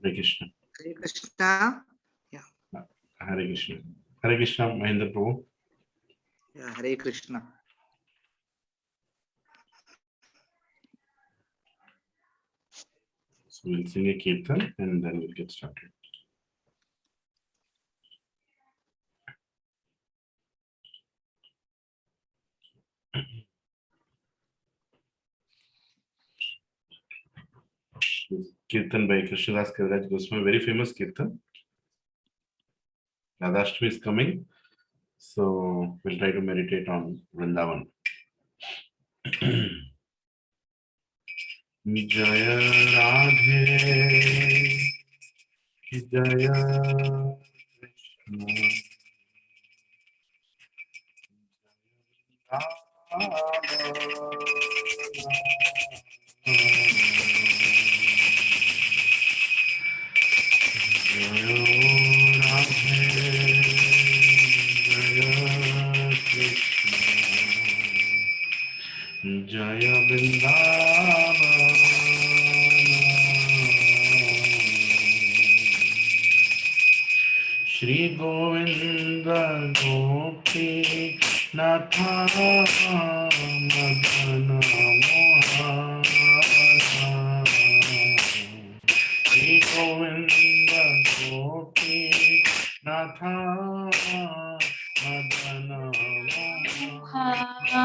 Hare Krishna. Hare Krishna. Yeah. Hare Krishna. Hare Krishna, Mahendra Prabhu. Yeah. Hare Krishna. So we'll sing a kirtan and then we'll get started. This kirtan by Krishnadas Kaviraj Goswami, very famous kirtan. Radhashtami is coming, so we'll try to meditate on Vrindavan. Jaya Radhe, Jaya Krishna, Jaya Vrindavan, Shri Govinda Gopi Natha Madana Mohana, Shri Govinda Gopi Natha Madana Mohana.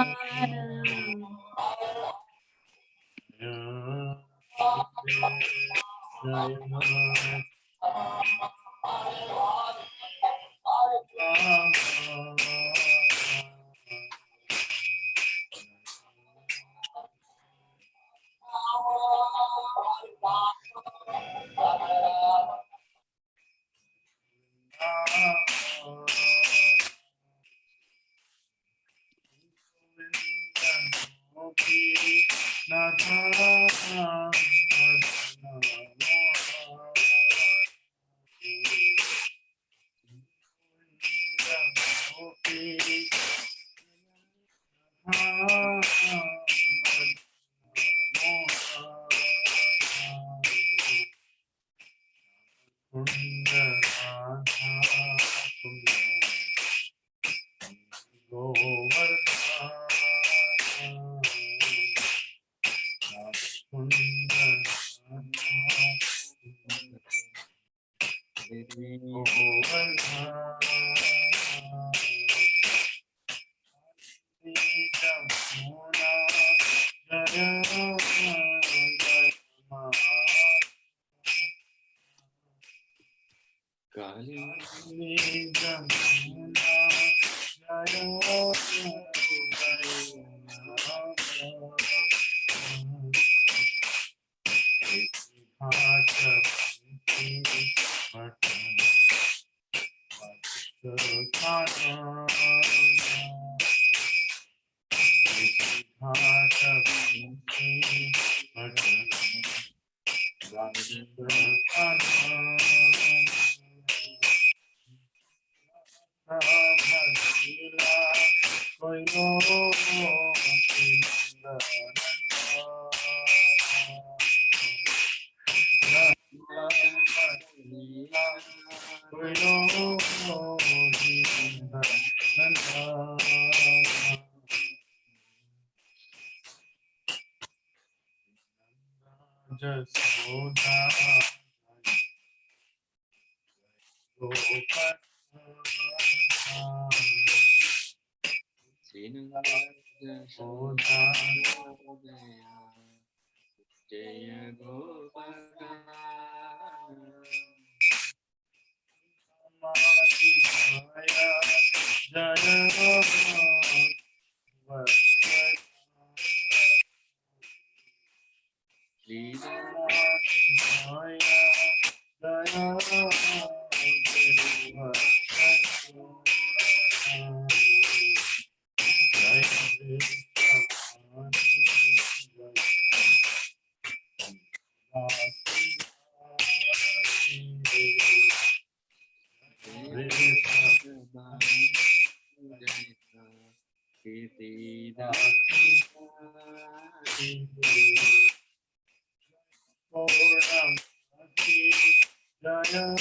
Jaya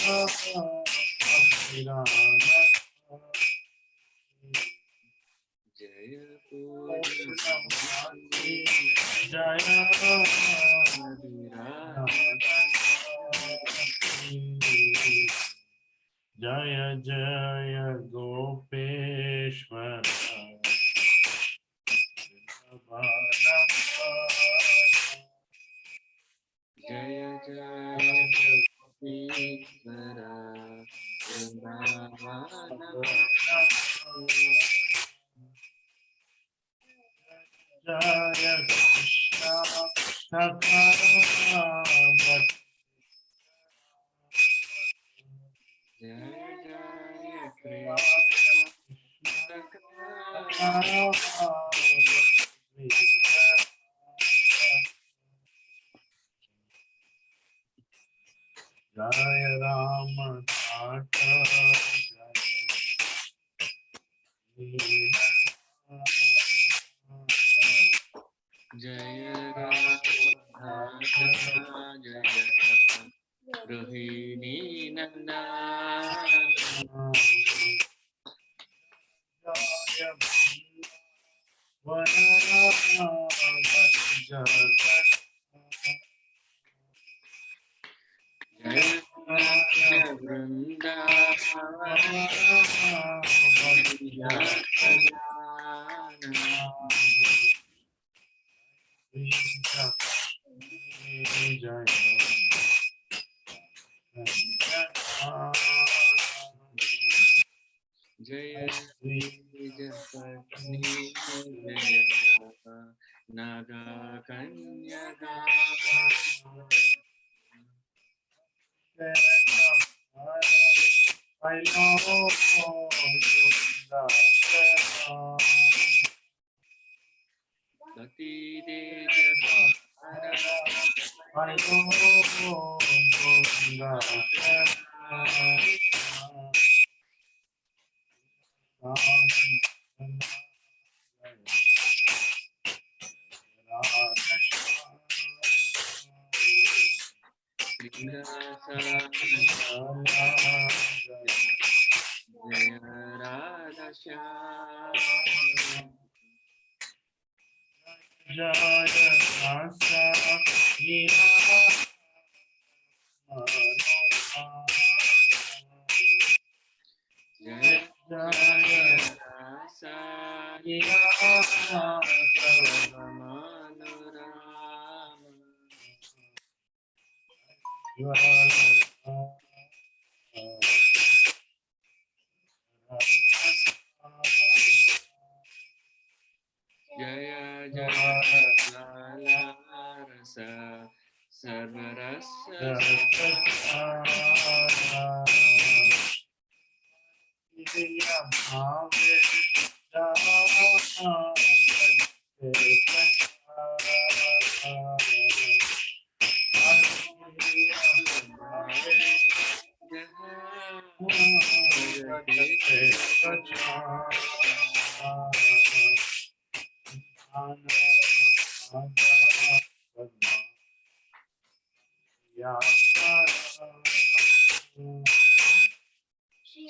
Abhirananda Jaya Jaya Jaya Jaya Gopeshwara Jaya Jaya Ishvara Vrindavana Jaya Krishna Sakarama Jaya Jaya Krishna Jaya Rama Tata Jaya Rama Jaya Rohini Nanda Jaya Jaya Vrindavana Jaya Jaya Japatni Jaya Naga Kanyaga I know Bhakti Deja Hara I know Srinivasa Jaya Radha Shyam Jaya Rasa Jaya Jaya Rasa Sarvamanorama Jaya Jaya Lala Rasa Sarvarasa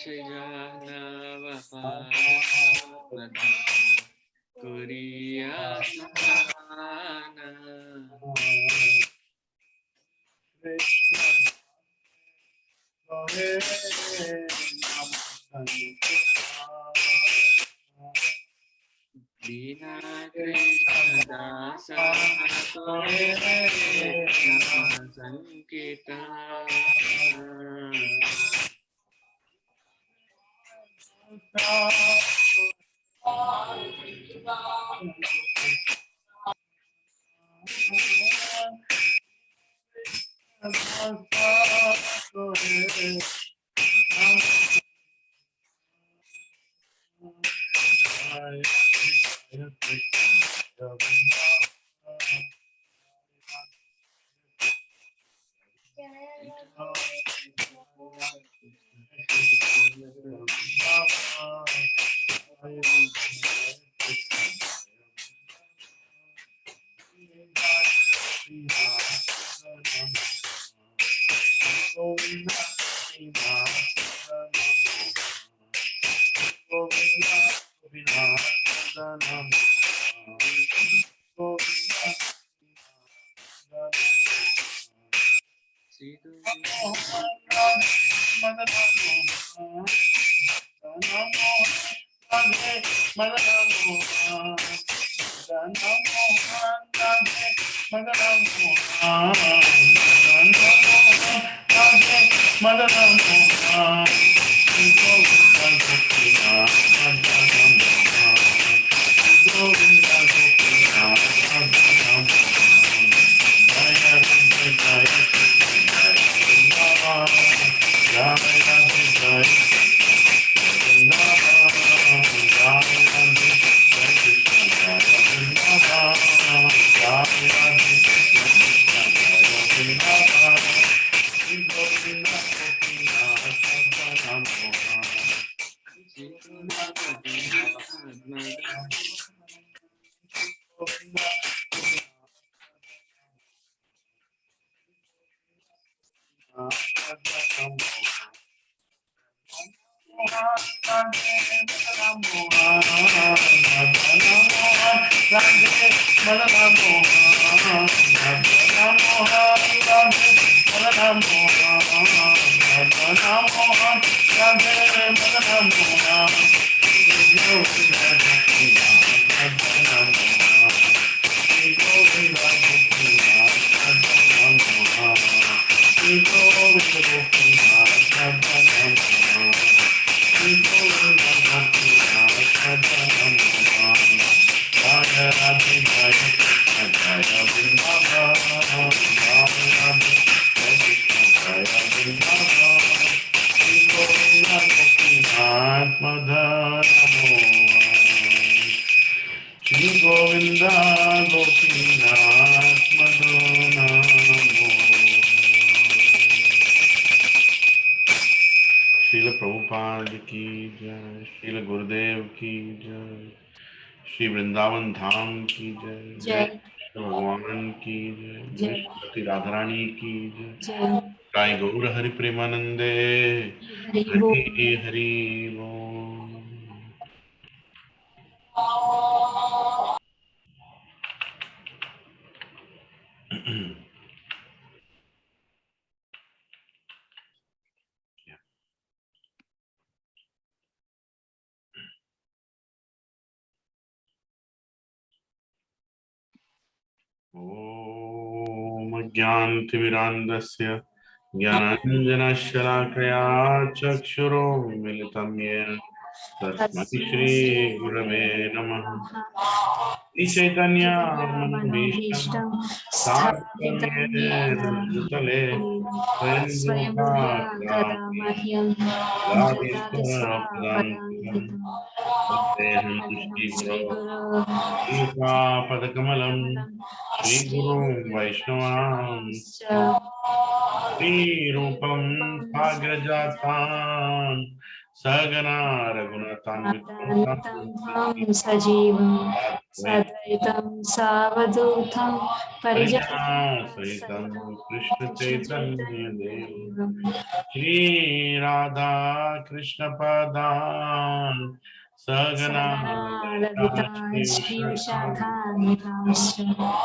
Shayana Vapada Kuriyana Dina Krishna Dasa Kore Nama Sankita Srila Prabhupada ki jai, Srila Gurudev ki jai, Shri Vrindavan Dham ki jai, Jai Krishna Bhagwan ki jai, Jai Shrimati Radharani ki jai, Jai Gaur Hari Premanande, Hari Hari Bol. Om Jnantimirandasya Jnananjanashalakaya Chakshuro Militam Tasmai Shri Gurave Namaha Chaitanya Manubhishtam Sthapitam Yena Bhutale Swayam Rupa Kadamahyam Jagdisvara Pradantam Vandeham Shri Guru Yuga Padakamalam Shri Guru Vaishnavam Shri Rupam Sagrajatam Sagana Raghunatam Sajivam Sadvaitam Savadutam Parijana Parijana Sahitam Sadam Krishna Krishna Chaitanya Chaitanya Devam Devam Shri Radha Krishna Padam Sagana Sagana Lalita Lalita Shri Shri Vishakam Vishakhan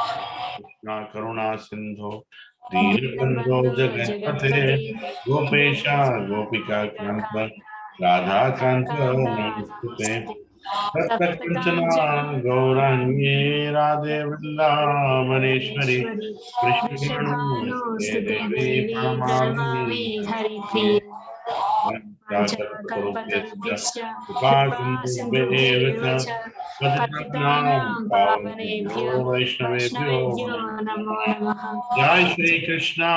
Krishna Karuna Sindho Deenabandho Dinabandhu Jagatpate Jagatpati Gopesha Gopesha Gopika Gopika Kanta Kanta Radha Radha Kanta Kanta Namaste Namaste Tapta Tapta Kanchana Kanchana Gaurangi Gauranga Radhe Vrindavaneshwari Vrindavaneshwari Krishna Vrishabhanusute Devi Devi Pranamami Pranamami Haripriya Kalpatarupesya Panchakakalpatarubhyascha Kripa Kripa Sindhubhyo Sindhubheva cha Patitanam Patitanam Pavanebhyo Pavanebhyo Vaishnavebhyo Vaishnavebhyo Namo Namaha Jai Shri Krishna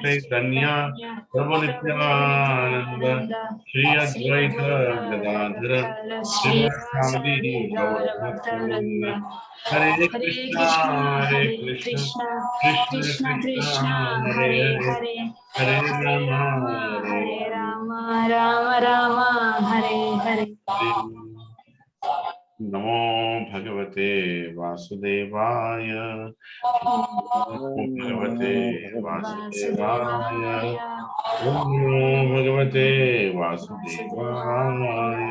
Krishna Chaitanya Chaitanya Prabhu Prabhu Nityananda Nityananda Shri Sri Advaita Advaita Gadadhara Gadadhara Srivasadi Srivasadi Gauravata Gauravata Hare Hare Krishna Krishna Hare Hare Krishna Krishna Krishna Krishna Krishna Krishna Hare Hare Hare Hare Hare Hare Rama Rama Hare Hare Rama Rama Rama Rama Hare Hare Hare नमो भगवते वासुदेवाय। नमो भगवते वासुदेवाय। ओम नमो भगवते वासुदेवाय।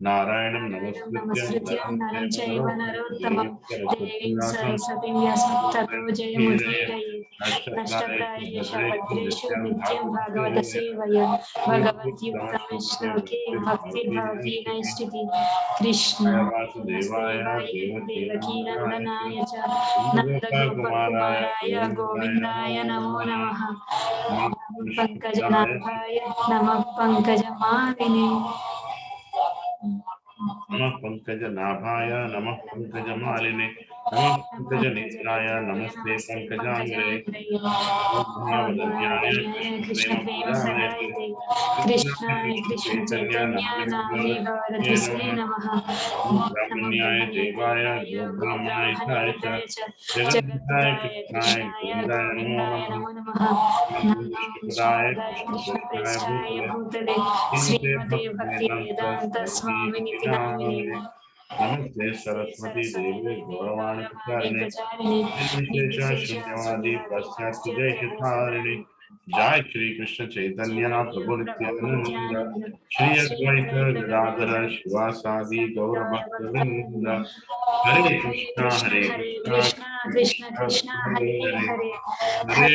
नारायणं नमस्कृत्य नमस्कृत्यं नरं नरं चैव चैव नरोत्तमं नरोत्तमं देवीं देवीं सरस्वतीं सरस्वतीं व्यासं ततो जयमुदीरये नष्टप्रायेषु नष्टप्रायेषु भद्रेषु भद्रेषु नित्यं नित्यं भागवत भागवत सेवया भगवद्युक्तमे सेवया श्लोके भक्तिर्भवति नैष्टिति कृष्ण वासुदेवाय वसुदेवाय देवकी नन्दनाय देवकीनन्दनाय च नन्दगोपकुमाराय नन्दगोपकुमाराय नमो गोविन्दाय नमः नमः कृष्णाय पङ्कजनाभाय नमः पङ्कजमालिने नमः पंकजनाभाय नमः पंकजमालिने नमः पंकजनेत्राय नमस्ते नमस्ते पंकजाङ्ग्रे पंकजाङ्ग्रये महावदन्याय कृष्ण प्रेम कृष्णप्रेमप्रदाय प्रदायते कृष्णाय कृष्णाय कृष्ण कृष्णचैतन्य चैतन्य नामने नामदेवरतस्मै नमः नमः नमः ब्रह्मण्याय देवाय ब्रह्मण्यदेवाय गोब्राह्मणाय च गोब्राह्मणहिताय च जगद्धाय जगद्गुराय कृष्णाय कृष्णाय गोविन्दाय गोविन्दाय नमः नमो नमः नमो विष्णुपदाय विष्णुपदाय कृष्णप्रेष्ठाय कृष्णप्रेष्ठाय भूतले भूतले श्रीमते श्रीमते भक्तिवेदान्त भक्तिवेदान्त स्वामीति स्वामिनिति नामिने नामिने नमस्ते नमस्ते सरस्वती सरस्वती देवे देवी गौरवाणी गौरवाणी प्रचारिणे प्रचारिणे निर्विशेष निर्विशेष शून्यवादी शून्यवादी पाश्चात्य पाश्चात्य देशधारिणे देशधारिणे जय श्री कृष्ण चैतन्य चैतन्य प्रभु प्रभु नित्यानंद नित्यानंद श्री श्री अद्वैत अद्वैत गदाधर गदाधर शिवासादि सदि गौर गौर भक्तवृंद भक्तवृंद हरे हरे कृष्ण कृष्ण कृष्ण कृष्ण कृष्ण हरे हरे हरे हरे हरे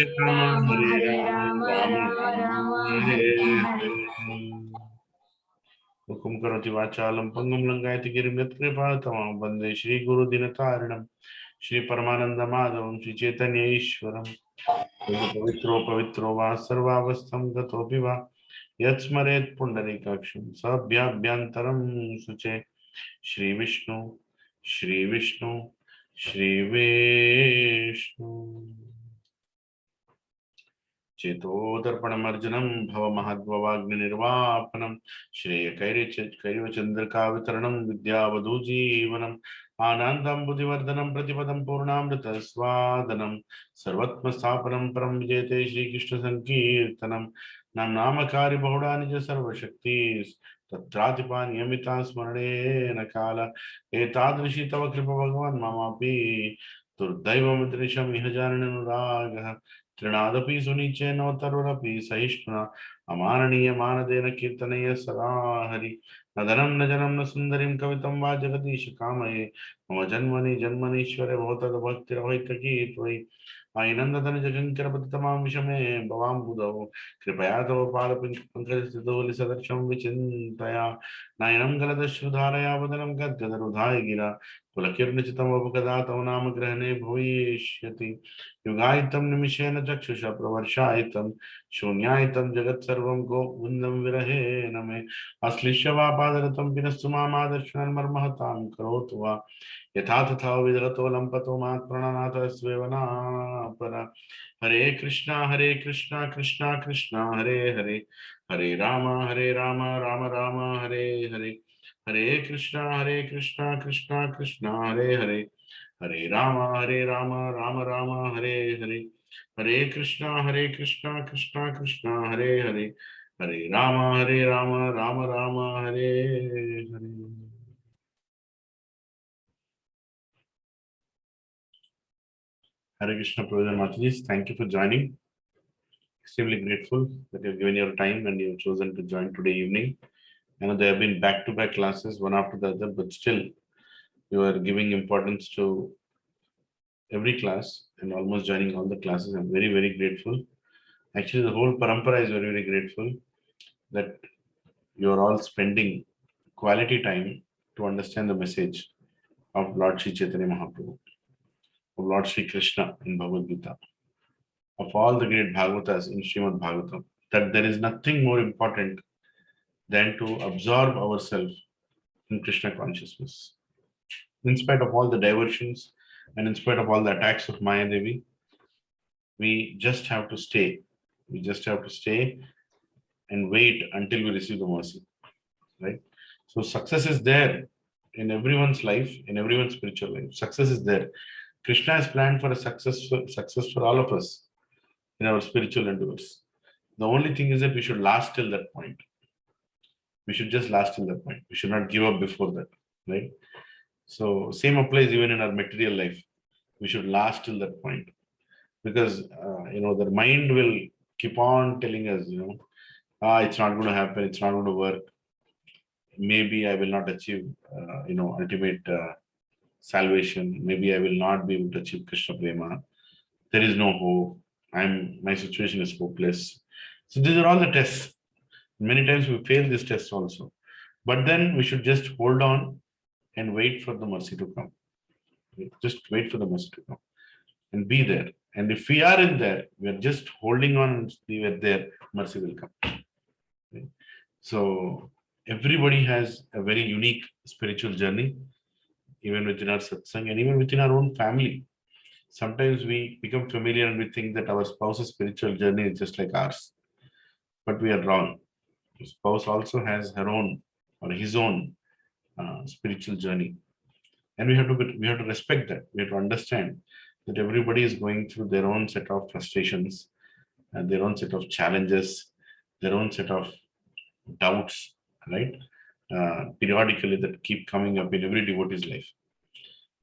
हरे राम राम राम राम राम राम हरे हरे हरे हरे हुकुम करोति वाचालं पंगुं लंघयति गिरिं यत्कृपातमं वन्दे श्रीगुरुदिनतारिणं श्रीपरमानन्दमाधवं श्रीचैतन्यईश्वरं पवित्रो पवित्रो वा सर्वावस्थं गतोऽपि वा यत्स्मरेत् पुण्डरीकाक्षं सभ्याभ्यन्तरं शुचे श्रीविष्णु श्रीविष्णु श्रीविष्णु चेतोदर्पणमर्जनं भवमहद्भवाग्निर्वापनं श्रेयकैर्यचन्द्रकावितरणं विद्यावधूजीवनम् आनन्दं बुद्धिवर्धनं प्रतिपदं पूर्णामृतस्वादनं सर्वत्मस्थापनं परं विजेते श्रीकृष्णसङ्कीर्तनं नामकारि बहुडानि च सर्वशक्ति तत्रातिपानियमिता स्मरणेन काल एतादृशी तव कृपा भगवान् ममापि दुर्दैवमिदृशम् इह जाननुरागः तृणादपि सुनिचेनोत्तरोरपि सहिष्णुना अमाननीय मानदेन कीर्तनय सदा हरि न धनं न जनं न सुन्दरीं कवितं वा जगदीश कामये मम जन्मनि जन्मनीश्वरे भवतद्भक्तिरवैतकी त्वयि आनन्दतनजगङ्करपतितमां विषमे भवाम्बुधौ कृपया तव पादपङ्कजस्थितोलिसदर्शं विचिन्तया नयनं गलदश्रुधारया वदनं गद्गदरुधाय गिरा पुलकिर्निचितमवगदा तव नाम ग्रहणे भविष्यति युगायितं निमिषेण चक्षुषा प्रवर्षायितं शून्यायितं जगत्सर्वं गोविन्दं विरहे न मे अश्लिष्य वा पादरतं विनस्तु मामादर्शनन्मर्महतां करोतु वा यथा तथा विदगतो लम्पतो मात्प्रणनाथ suave नापर Hare Krishna Krishna Krishna Hare Hare Hare Ram Ram Ram Hare Hare Hare Krishna Krishna Krishna Hare Hare Ram Ram Ram Hare Hare Hare Krishna Krishna Krishna Hare Ram Ram Ram Hare Hare Hare Krishna, Prabhupada Mataji. Thank you for joining. Extremely grateful that you've given your time and you've chosen to join today evening. I know there have been back-to-back classes, one after the other, but still you are giving importance to every class and almost joining all the classes. I'm very, very grateful. Actually, the whole parampara is very, very grateful that you are all spending quality time to understand the message of Lord Sri Chaitanya Mahaprabhu, of Lord Sri Krishna in Bhagavad Gita, of all the great Bhagavatas in Srimad Bhagavatam, that there is nothing more important than to absorb ourselves in Krishna consciousness. In spite of all the diversions and in spite of all the attacks of Maya Devi, we just have to stay. We just have to stay and wait until we receive the mercy, right? So success is there in everyone's life, in everyone's spiritual life. Success is there. Krishna has planned for a success for all of us in our spiritual endeavors. The only thing is that we should last till that point. We should just last till that point. We should not give up before that. right? So same applies even in our material life. We should last till that point, because the mind will keep on telling us, it's not going to happen, it's not going to work. Maybe I will not achieve, ultimate salvation. Maybe I will not be able to achieve Krishna Prema. There is no hope. My situation is hopeless. So these are all the tests. Many times we fail these tests also. But then we should just hold on and wait for the mercy to come. Just wait for the mercy to come and be there. And if we are in there, we are just holding on and we are there, mercy will come. Okay? So everybody has a very unique spiritual journey, even within our satsang and even within our own family. Sometimes we become familiar and we think that our spouse's spiritual journey is just like ours. But we are wrong. The spouse also has her own or his own spiritual journey. And we have to respect that. We have to understand that everybody is going through their own set of frustrations and their own set of challenges, their own set of doubts, right? Periodically that keep coming up in every devotee's life.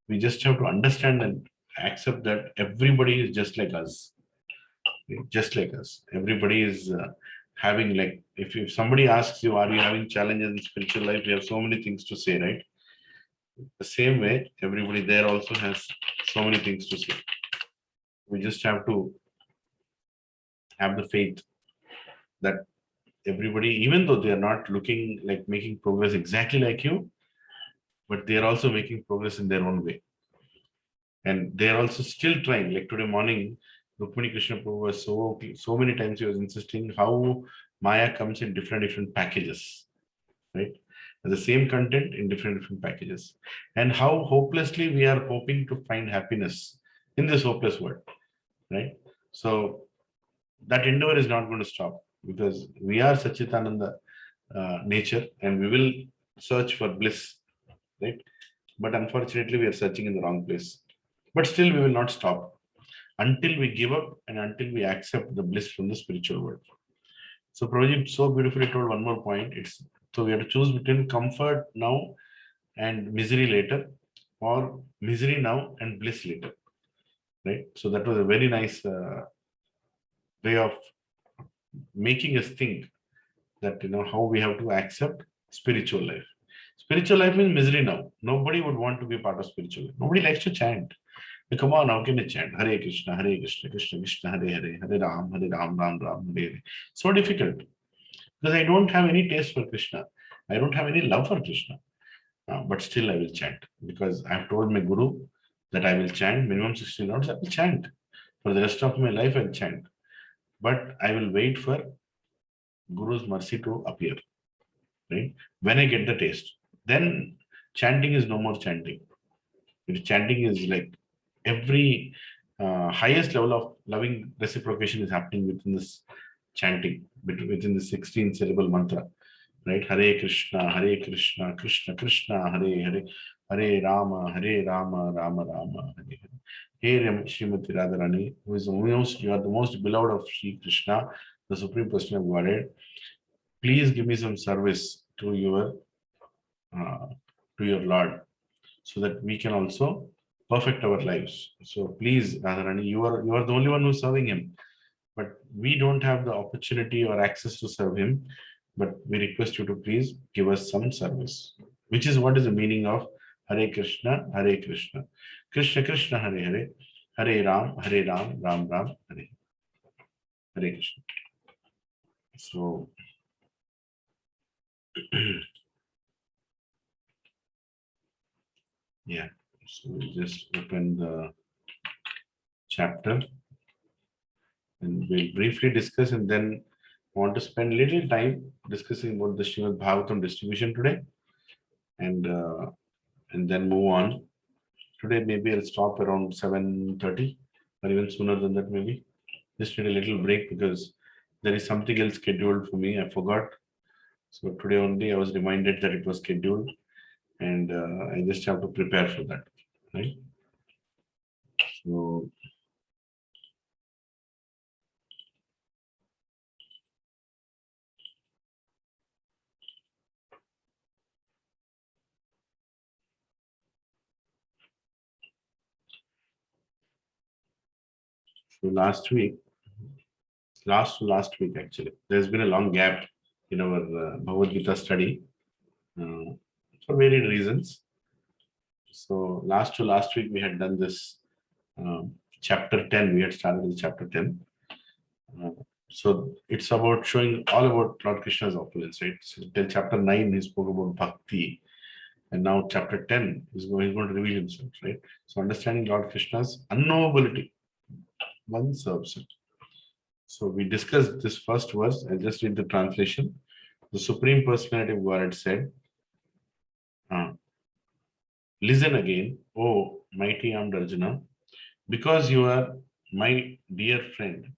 We just have to understand and accept that everybody is just like us, okay? Just like us. Everybody is having, like, if somebody asks you, are you having challenges in spiritual life? We have so many things to say, right? The same way, everybody there also has so many things to say. We just have to have the faith that everybody, even though they are not looking like making progress exactly like you, but they are also making progress in their own way. And they are also still trying. Like today morning, Rukmini Krishna Prabhu was so many times he was insisting how Maya comes in different packages, right? The same content in different packages, and how hopelessly we are hoping to find happiness in this hopeless world, right? So that endeavor is not going to stop, because we are Sachitananda nature and we will search for bliss, right? But unfortunately, we are searching in the wrong place. But still, we will not stop until we give up and until we accept the bliss from the spiritual world. So Prabhuji so beautifully told one more point. So we have to choose between comfort now and misery later, or misery now and bliss later, right? So that was a very nice way of making us think that how we have to accept spiritual life. Spiritual life means misery now. Nobody would want to be part of spiritual life. Nobody likes to chant. Come on, how can you chant Hare Krishna, Krishna Krishna, Hare Hare, Hare Ram, Ram Ram, Hare Hare? So difficult, because I don't have any taste for Krishna. I don't have any love for Krishna. But still I will chant, because I have told my guru that I will chant minimum 16 hours. I will chant for the rest of my life. I will chant, but I will wait for Guru's mercy to appear. Right? When I get the taste, then chanting is no more chanting. Chanting is like every highest level of loving reciprocation is happening within this chanting, within the 16 syllable mantra, right? Hare Krishna, Krishna Krishna, Hare Hare, Hare Rama, Rama Rama, Hare Hare. Hey Srimati Radharani, who is you are the most beloved of Sri Krishna, the Supreme Person of Godhead. Please give me some service uh, to your Lord, so that we can also perfect our lives. So please, Radharani, you are the only one who's serving him, but we don't have the opportunity or access to serve him. But we request you to please give us some service, which is what is the meaning of Hare Krishna, Krishna Krishna, Hare Hare, Hare Ram, Ram Ram, Hare Krishna. So yeah, so we just open the chapter and we'll briefly discuss, and then want to spend little time discussing about the Srimad Bhagavatam distribution today, and then move on. Today maybe I'll stop around 7:30 or even sooner than that maybe. Just need a little break because there is something else scheduled for me. I forgot. So today only I was reminded that it was scheduled, and I just have to prepare for that, right? So So last week actually, there's been a long gap in our Bhagavad Gita study for varied reasons. So last week we had done this chapter 10. We had started with chapter 10. So it's about showing all about Lord Krishna's opulence, right? So till chapter 9 he spoke about bhakti, and now chapter 10 is going to reveal himself, right? So understanding Lord Krishna's unknowability, one serves it. So we discussed this first verse. I just read the translation. The Supreme Personality of Godhead said, listen again, O mighty armed Arjuna, because you are my dear friend,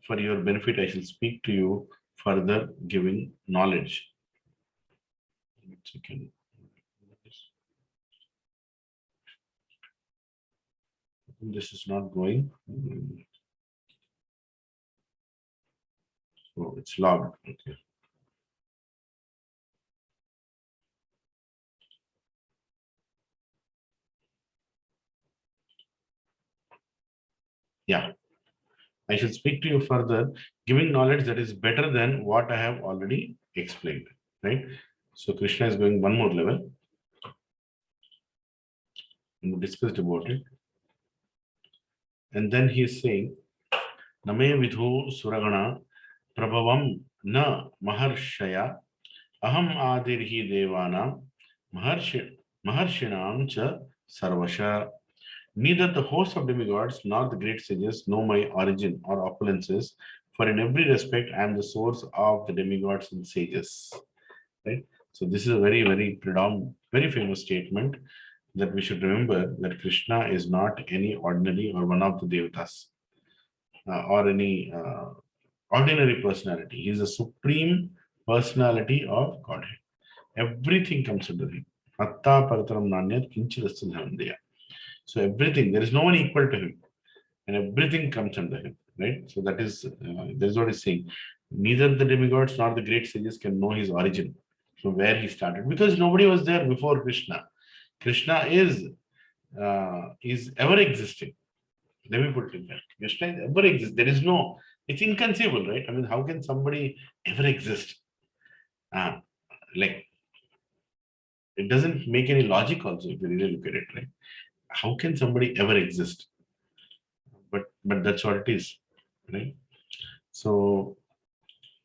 for your benefit I shall speak to you further, giving knowledge. This is not going. Oh, it's logged. Okay. Yeah. I shall speak to you further, giving knowledge that is better than what I have already explained. Right? So Krishna is going one more level. And we discussed about it. And then he is saying, Name vidhu suragana prabhavam na maharshaya aham adirhi devana maharshinam cha sarvasha. Neither the host of demigods nor the great sages know my origin or opulences, for in every respect I am the source of the demigods and sages. Right? So this is a very, very predominant, very famous statement that we should remember, that Krishna is not any ordinary or one of the devatas or any ordinary personality. He is a supreme personality of Godhead. Everything comes under him. Atta parataram nanyat kinchidasya dhanandaya. So everything, there is no one equal to him, and everything comes under him, right? So that is what he's saying. Neither the demigods nor the great sages can know his origin, from where he started, because nobody was there before Krishna. Krishna is ever existing. Let me put it like that. Krishna is ever exist. There is no, it's inconceivable, right? I mean, how can somebody ever exist? Like, it doesn't make any logic also if you really look at it, right? How can somebody ever exist? But that's what it is, right? So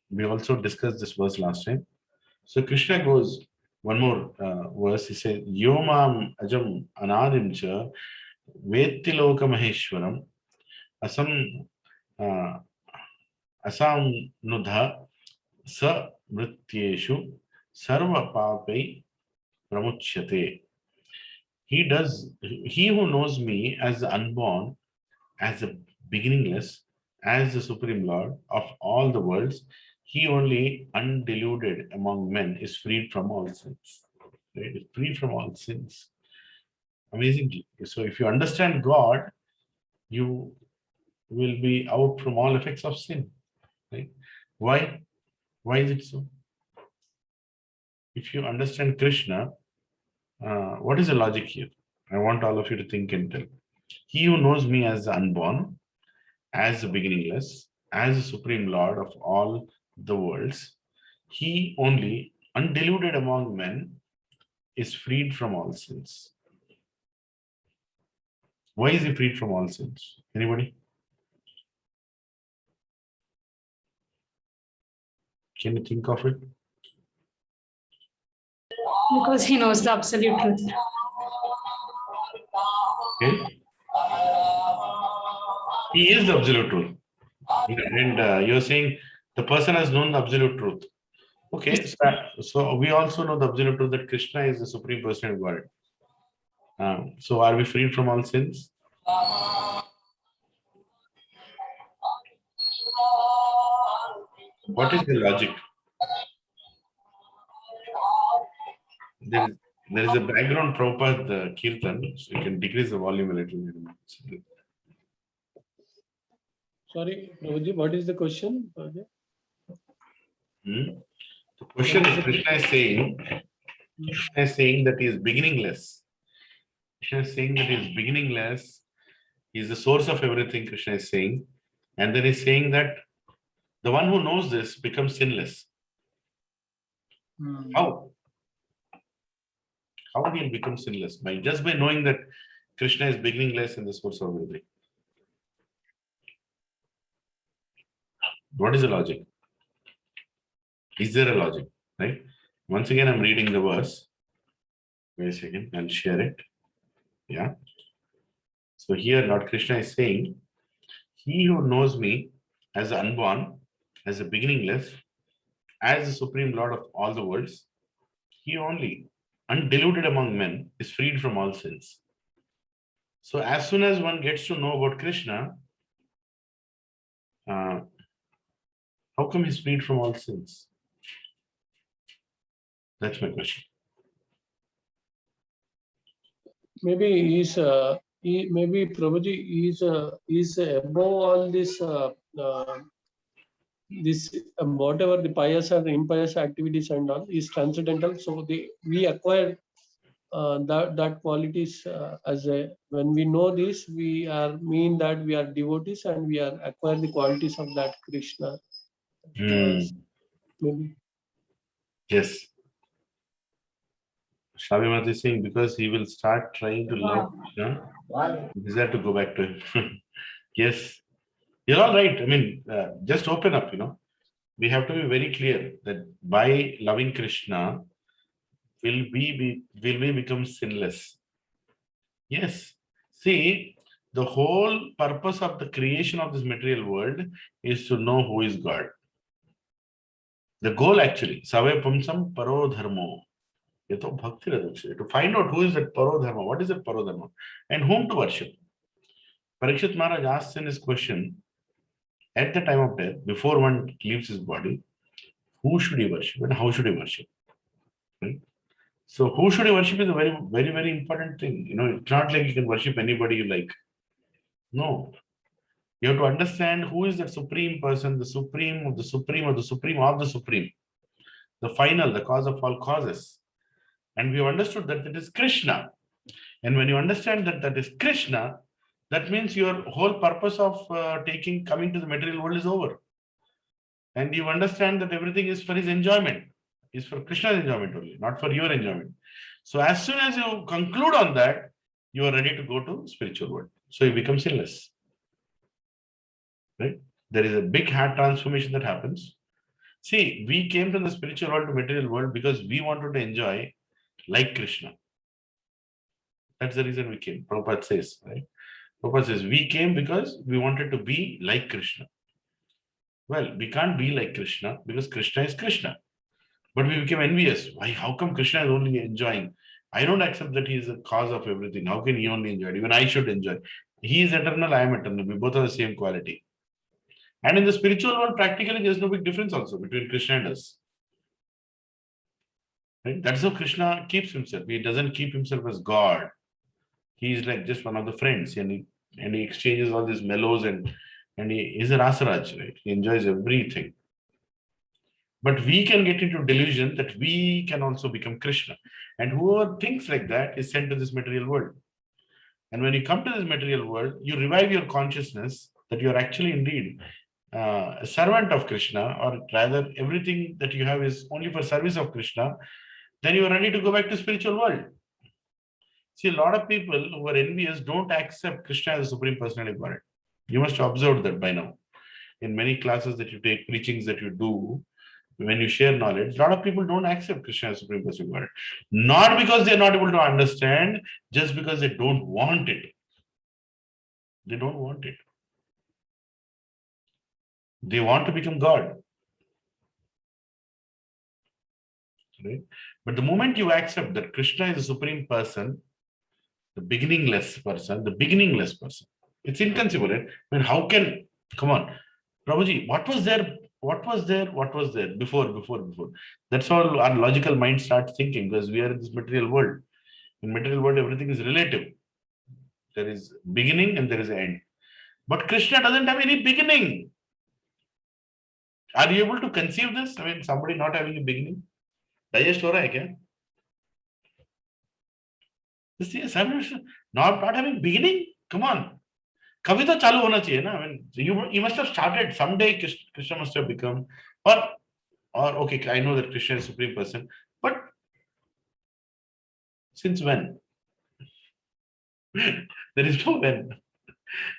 we also discussed this verse last time. So Krishna goes one more verse. He says, Yomam ajam anadim cha vetti loka maheshwaram asam asam nudha sa mrityeshu sarva papai pramuchyate. He who knows me as the unborn, as the beginningless, as the Supreme Lord of all the worlds, he only undiluted among men is freed from all sins. Right? Is free from all sins. Amazingly. So if you understand God, you will be out from all effects of sin. Right? Why? Why is it so? If you understand Krishna, what is the logic here? I want all of you to think and tell. He who knows me as the unborn, as the beginningless, as the Supreme Lord of all the worlds, he only, undiluted among men, is freed from all sins. Why is he freed from all sins? Anybody? Can you think of it? Because he knows the absolute truth. Okay. He is the absolute truth. And you're saying the person has known the absolute truth. Okay, so we also know the absolute truth that Krishna is the Supreme Person of God. So are we freed from all sins? What is the logic? There is a background Prabhupada Kirtan, so you can decrease the volume a little bit. Sorry, Prabhuji, what is the question? The question is, Krishna is saying that he is beginningless. Krishna is saying that he is beginningless. He is the source of everything, Krishna is saying. And then he's saying that the one who knows this becomes sinless. How? How will he become sinless? Just by knowing that Krishna is beginningless and the source of everything. What is the logic? Is there a logic? Right? Once again, I'm reading the verse. Wait a second, I'll share it. Yeah. So here Lord Krishna is saying, he who knows me as the unborn, as the beginningless, as the supreme Lord of all the worlds, he only, undiluted among men, is freed from all sins. So as soon as one gets to know about Krishna, how come he's freed from all sins? That's my question. Maybe maybe Prabhuji is above all this whatever the pious or impious activities and all is transcendental. So we acquire that qualities as a, when we know this, we are mean that we are devotees and we are acquire the qualities of that Krishna. Maybe. Yes. Shabimati is saying because he will start trying to love Krishna, he has to go back to him. Yes, you're all right. I mean, just open up, We have to be very clear that by loving Krishna, will we become sinless? Yes. See, the whole purpose of the creation of this material world is to know who is God. The goal actually, Save Pumsam Paro Dharmo. To find out who is that Parodharma, what is that Parodharma, and whom to worship. Parikshit Maharaj asks in his question, at the time of death, before one leaves his body, who should he worship and how should he worship? Right? So, who should he worship is a very, very, very important thing. It's not like you can worship anybody you like. No. You have to understand who is that supreme person, the supreme of the supreme of the supreme of the supreme, the final, the cause of all causes. And we have understood that it is Krishna. And when you understand that that is Krishna, that means your whole purpose of coming to the material world is over. And you understand that everything is for his enjoyment, is for Krishna's enjoyment only, not for your enjoyment. So as soon as you conclude on that, you are ready to go to spiritual world. So you become sinless. Right? There is a big heart transformation that happens. See, we came from the spiritual world to material world because we wanted to enjoy like Krishna. That's the reason we came. Prabhupada says, right? Prabhupada says, we came because we wanted to be like Krishna. Well, we can't be like Krishna because Krishna is Krishna. But we became envious. Why? How come Krishna is only enjoying? I don't accept that he is the cause of everything. How can he only enjoy it? Even I should enjoy. He is eternal, I am eternal. We both have the same quality. And in the spiritual world, practically, there's no big difference also between Krishna and us. Right? That's how Krishna keeps himself. He doesn't keep himself as God. He is like just one of the friends, and he exchanges all these mellows and he is a Rasaraj, right? He enjoys everything. But we can get into delusion that we can also become Krishna. And whoever thinks like that is sent to this material world. And when you come to this material world, you revive your consciousness that you are actually indeed a servant of Krishna, or rather everything that you have is only for service of Krishna. Then you are ready to go back to spiritual world. See, a lot of people who are envious don't accept Krishna as the Supreme Personality of Godhead. You must have observed that by now. In many classes that you take, preachings that you do, when you share knowledge, a lot of people don't accept Krishna as Supreme Personality of Godhead. Not because they're not able to understand, just because they don't want it. They don't want it. They want to become God. Right? But the moment you accept that Krishna is the Supreme Person, the beginningless person, it's inconceivable, right? I mean, how can, come on, Prabhuji, what was there before? That's how our logical mind starts thinking, because we are in this material world. In material world, everything is relative. There is beginning and there is end. But Krishna doesn't have any beginning. Are you able to conceive this? I mean, somebody not having a beginning? Digest ho raha hai kya? This is not having beginning? Come on. कभी तो चालू होना चाहिए ना. I mean, you must have started someday. Krishna must have become, or okay, I know that Krishna is supreme person, but since when? There is no when.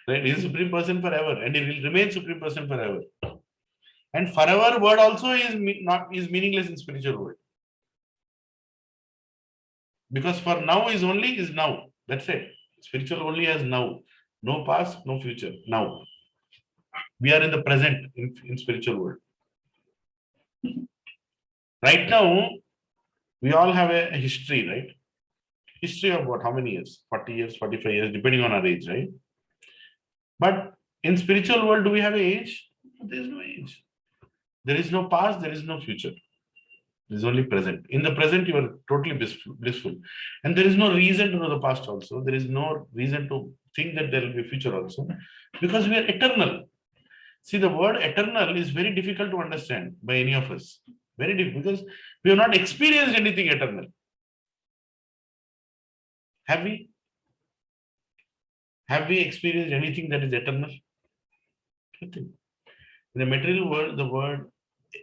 Right? He is supreme person forever, and he will remain supreme person forever. And forever word also is is meaningless in spiritual world. Because for now is only is now. That's it. Spiritual only has now. No past, no future. Now. We are in the present in spiritual world. Right now, we all have a history, right? History of what? How many years? 40 years, 45 years, depending on our age, right? But in spiritual world, do we have an age? There is no age. There is no past, there is no future. There is only present. In the present, you are totally blissful. And there is no reason to know the past also. There is no reason to think that there will be a future also. Because we are eternal. See, the word eternal is very difficult to understand by any of us. Very difficult because we have not experienced anything eternal. Have we? Have we experienced anything that is eternal? Nothing. In the material world, the word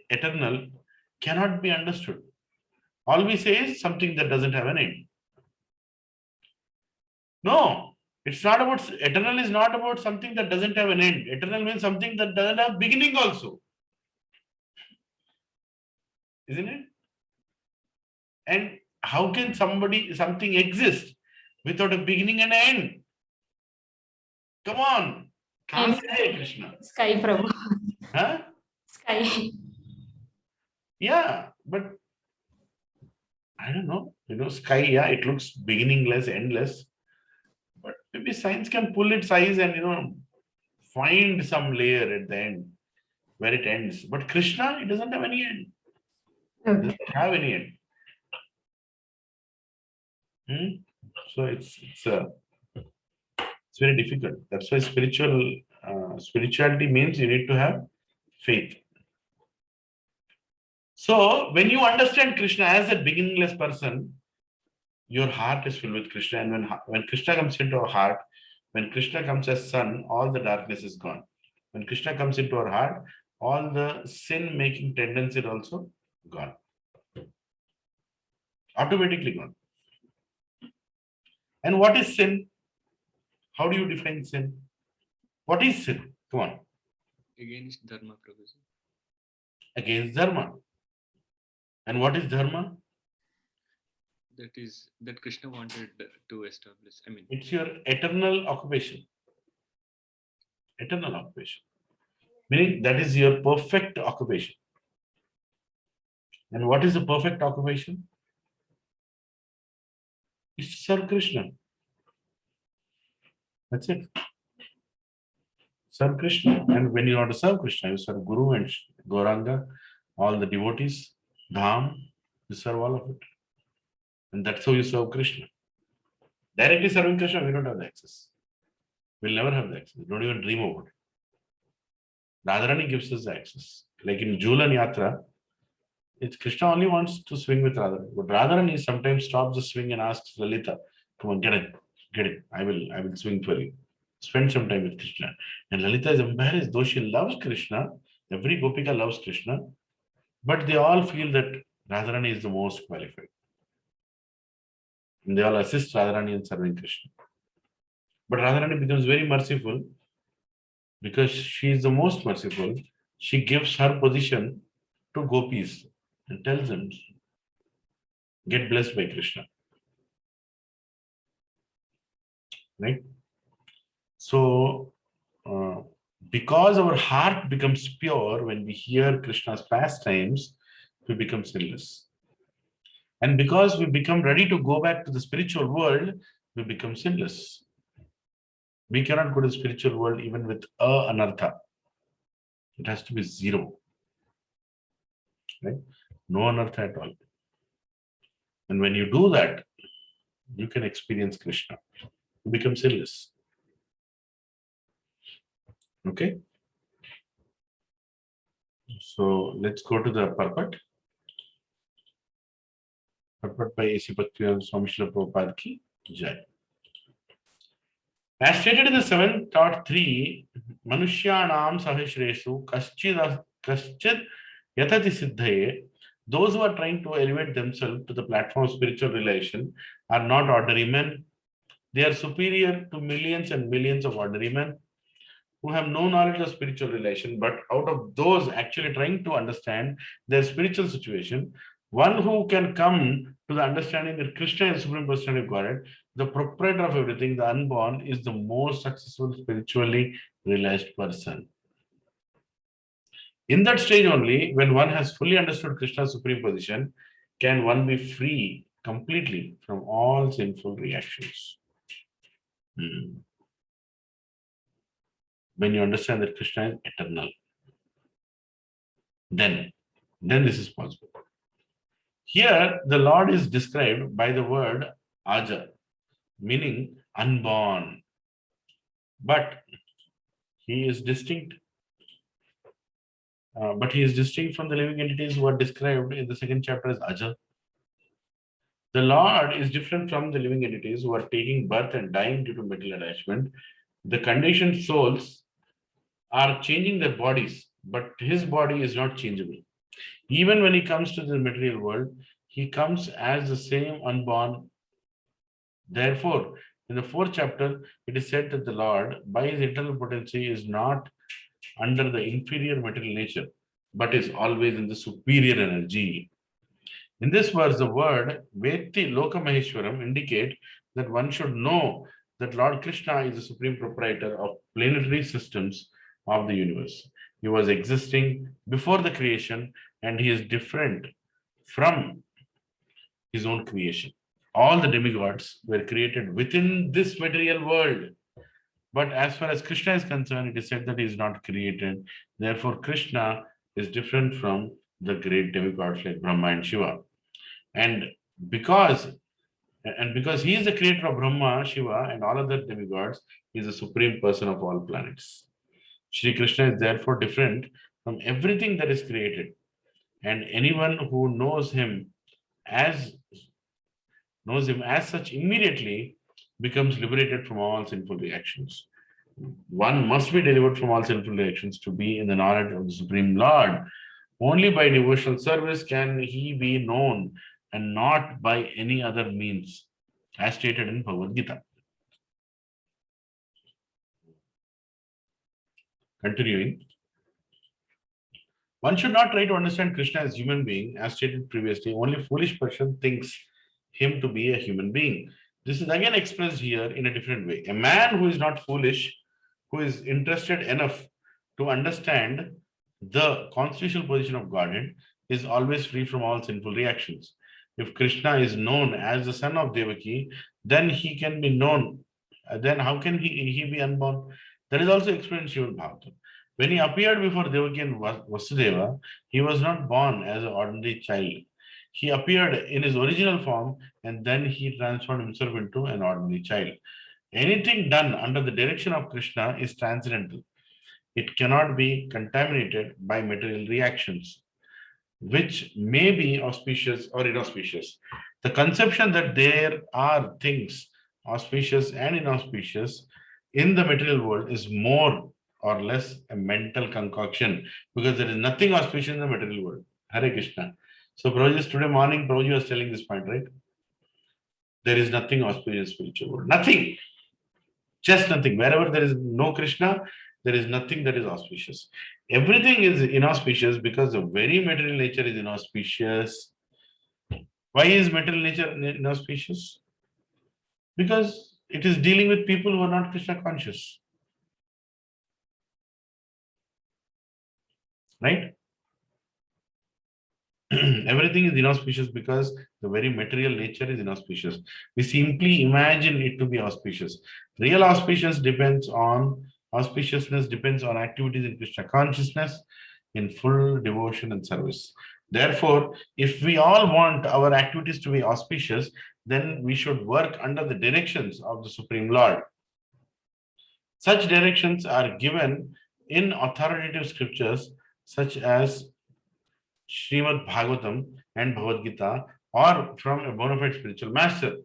eternal cannot be understood. All we say is something that doesn't have an end. No, it's not about, eternal is not about something that doesn't have an end. Eternal means something that doesn't have beginning also. Isn't it? And how can something exist without a beginning and an end? Come on. Can't say, Krishna. Sky, Prabhu. Huh? Sky. Yeah, but I don't know. Sky, yeah, it looks beginningless, endless. But maybe science can pull its eyes and, find some layer at the end where it ends. But Krishna, it doesn't have any end. It Okay. doesn't have any end. So it's very difficult. That's why spirituality means you need to have faith. So when you understand Krishna as a beginningless person, your heart is filled with Krishna. And when Krishna comes into our heart, when Krishna comes as sun, all the darkness is gone. When Krishna comes into our heart, all the sin-making tendency is also gone. Automatically gone. And what is sin? How do you define sin? What is sin? Come on. Against Dharma, Prabhu. Against Dharma. And what is Dharma? That Krishna wanted to establish. I mean, it's your eternal occupation. Eternal occupation. Meaning that is your perfect occupation. And what is the perfect occupation? It's to serve Krishna. That's it. Serve Krishna. And when you want to serve Krishna, you serve Guru and Gauranga, all the devotees, Dham, you serve all of it. And that's how you serve Krishna. Directly serving Krishna, we don't have the access. We'll never have the access. Don't even dream about it. Radharani gives us the access. Like in Jhulan Yatra, it's Krishna only wants to swing with Radharani. But Radharani sometimes stops the swing and asks Lalita, come on, get it. I will swing for you. Spend some time with Krishna. And Lalita is embarrassed, though she loves Krishna. Every Gopika loves Krishna. But they all feel that Radharani is the most qualified. And they all assist Radharani in serving Krishna. But Radharani becomes very merciful because she is the most merciful. She gives her position to gopis and tells them, get blessed by Krishna. Right? So, because our heart becomes pure when we hear Krishna's pastimes, we become sinless. And because we become ready to go back to the spiritual world, we become sinless. We cannot go to the spiritual world even with anartha. It has to be zero. Right? No anartha at all. And when you do that, you can experience Krishna. You become sinless. Okay? So let's go to the purport. Purport by A.C. Bhaktivedanta Swami Srila Prabhupada ki Jai. As stated in the 7.3, Manushyanam Sahishresu Kaschid Yatati Siddhaye, those who are trying to elevate themselves to the platform of spiritual realization are not ordinary men. They are superior to millions and millions of ordinary men who have no knowledge of spiritual relation, but out of those actually trying to understand their spiritual situation, one who can come to the understanding that Krishna is Supreme Personality of Godhead, the proprietor of everything, the unborn, is the most successful spiritually realized person. In that stage only, when one has fully understood Krishna's supreme position, can one be free completely from all sinful reactions. When you understand that Krishna is eternal, then this is possible. Here, the Lord is described by the word Aja, meaning unborn. But he is distinct. But he is distinct from the living entities who are described in the second chapter as Aja. The Lord is different from the living entities who are taking birth and dying due to material attachment. The conditioned souls are changing their bodies, but his body is not changeable. Even when he comes to the material world, he comes as the same unborn. Therefore, in the fourth chapter, it is said that the Lord, by his eternal potency, is not under the inferior material nature, but is always in the superior energy. In this verse, the word Veti Lokamaheshwaram indicate that one should know that Lord Krishna is the supreme proprietor of planetary systems of the universe. He was existing before the creation and he is different from his own creation. All the demigods were created within this material world. But as far as Krishna is concerned, it is said that he is not created. Therefore, Krishna is different from the great demigods like Brahma and Shiva. And because he is the creator of Brahma, Shiva, and all other demigods, he is the supreme person of all planets. Shri Krishna is therefore different from everything that is created. And anyone who knows him as such immediately becomes liberated from all sinful reactions. One must be delivered from all sinful reactions to be in the knowledge of the Supreme Lord. Only by devotional service can he be known and not by any other means, as stated in Bhagavad Gita. Continuing, one should not try to understand Krishna as human being, as stated previously. Only foolish person thinks him to be a human being. This is again expressed here in a different way. A man who is not foolish, who is interested enough to understand the constitutional position of Godhead, is always free from all sinful reactions. If Krishna is known as the son of Devaki, then he can be known. Then how can he be unborn? That is also explained in Srimad Bhagavatam. When he appeared before Devaki and Vasudeva, he was not born as an ordinary child. He appeared in his original form and then he transformed himself into an ordinary child. Anything done under the direction of Krishna is transcendental. It cannot be contaminated by material reactions, which may be auspicious or inauspicious. The conception that there are things auspicious and inauspicious in the material world is more or less a mental concoction, because there is nothing auspicious in the material world. Hare Krishna. So Prabhuji, today morning, Prabhuji was telling this point, right? There is nothing auspicious in the spiritual world. Nothing. Just nothing. Wherever there is no Krishna, there is nothing that is auspicious. Everything is inauspicious because the very material nature is inauspicious. Why is material nature inauspicious? Because it is dealing with people who are not Krishna conscious. Right? Everything is inauspicious because the very material nature is inauspicious. We simply imagine it to be auspicious. Real auspiciousness depends on activities in Krishna consciousness in full devotion and service. Therefore, if we all want our activities to be auspicious, then we should work under the directions of the Supreme Lord. Such directions are given in authoritative scriptures such as Srimad Bhagavatam and Bhagavad Gita, or from a bona fide spiritual master.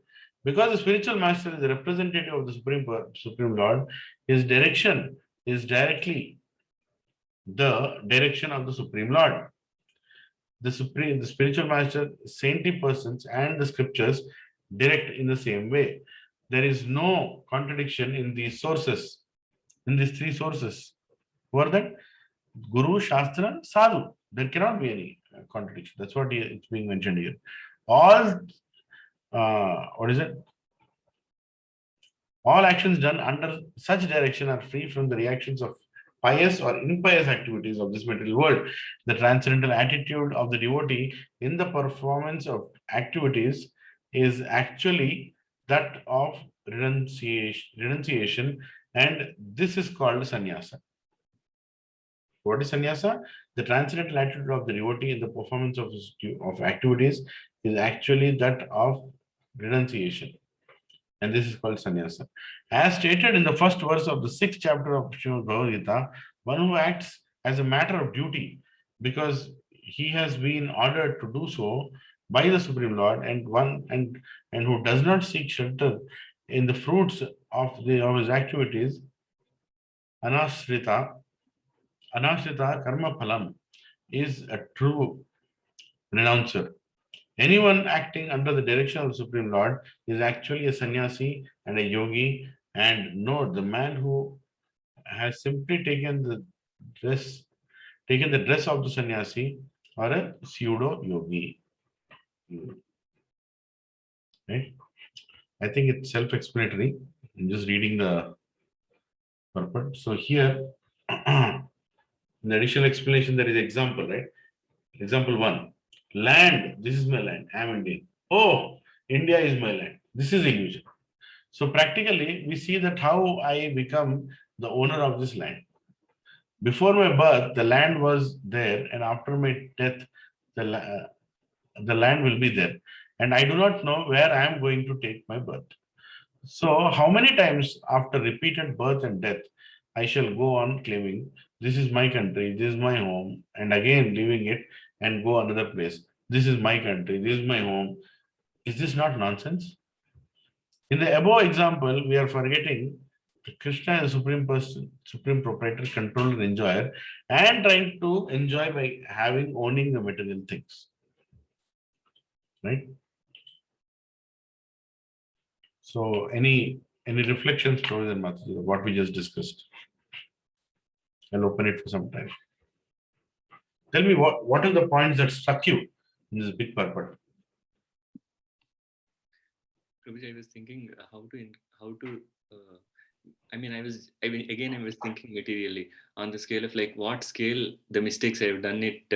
Because the spiritual master is the representative of the Supreme Lord, his direction is directly the direction of the Supreme Lord. The spiritual master, saintly persons, and the scriptures direct in the same way. There is no contradiction in these sources, in these three sources. Who are that? Guru, Shastra, Sadhu. There cannot be any contradiction. That's what it's being mentioned here. All, what is it? All actions done under such direction are free from the reactions of pious or impious activities of this material world. The transcendental attitude of the devotee in the performance of activities is actually that of renunciation, and this is called sannyasa. What is sannyasa? The transcendental attitude of the devotee in the performance of activities is actually that of renunciation. And this is called sannyasa. As stated in the first verse of the 6th chapter of Srimad Bhagavad Gita, one who acts as a matter of duty because he has been ordered to do so by the Supreme Lord, and who does not seek shelter in the fruits of his activities, anashrita karma phalam, is a true renouncer. Anyone acting under the direction of the Supreme Lord is actually a sannyasi and a yogi. And note, the man who has simply taken the dress of the sannyasi or a pseudo yogi. Right? I think it's self-explanatory. I'm just reading the purport. So here, in the additional explanation, there is example, right? Example 1. Land. This is my land. I am Indian. Oh, India is my land. This is illusion. So practically, we see that how I become the owner of this land. Before my birth, the land was there, and after my death, the land will be there. And I do not know where I am going to take my birth. So how many times after repeated birth and death, I shall go on claiming, this is my country, this is my home, and again leaving it and go another place. This is my country, this is my home. Is this not nonsense? In the above example, we are forgetting Krishna is the supreme person, supreme proprietor, controller, enjoyer, and trying to enjoy by owning the material things. Right? So any reflections, Prabhupada and Mataji, what we just discussed? I'll open it for some time. Tell me what are the points that struck you in this big purport? Prabhuji, I was thinking how to. I was thinking materially on the scale of like what scale the mistakes I've done at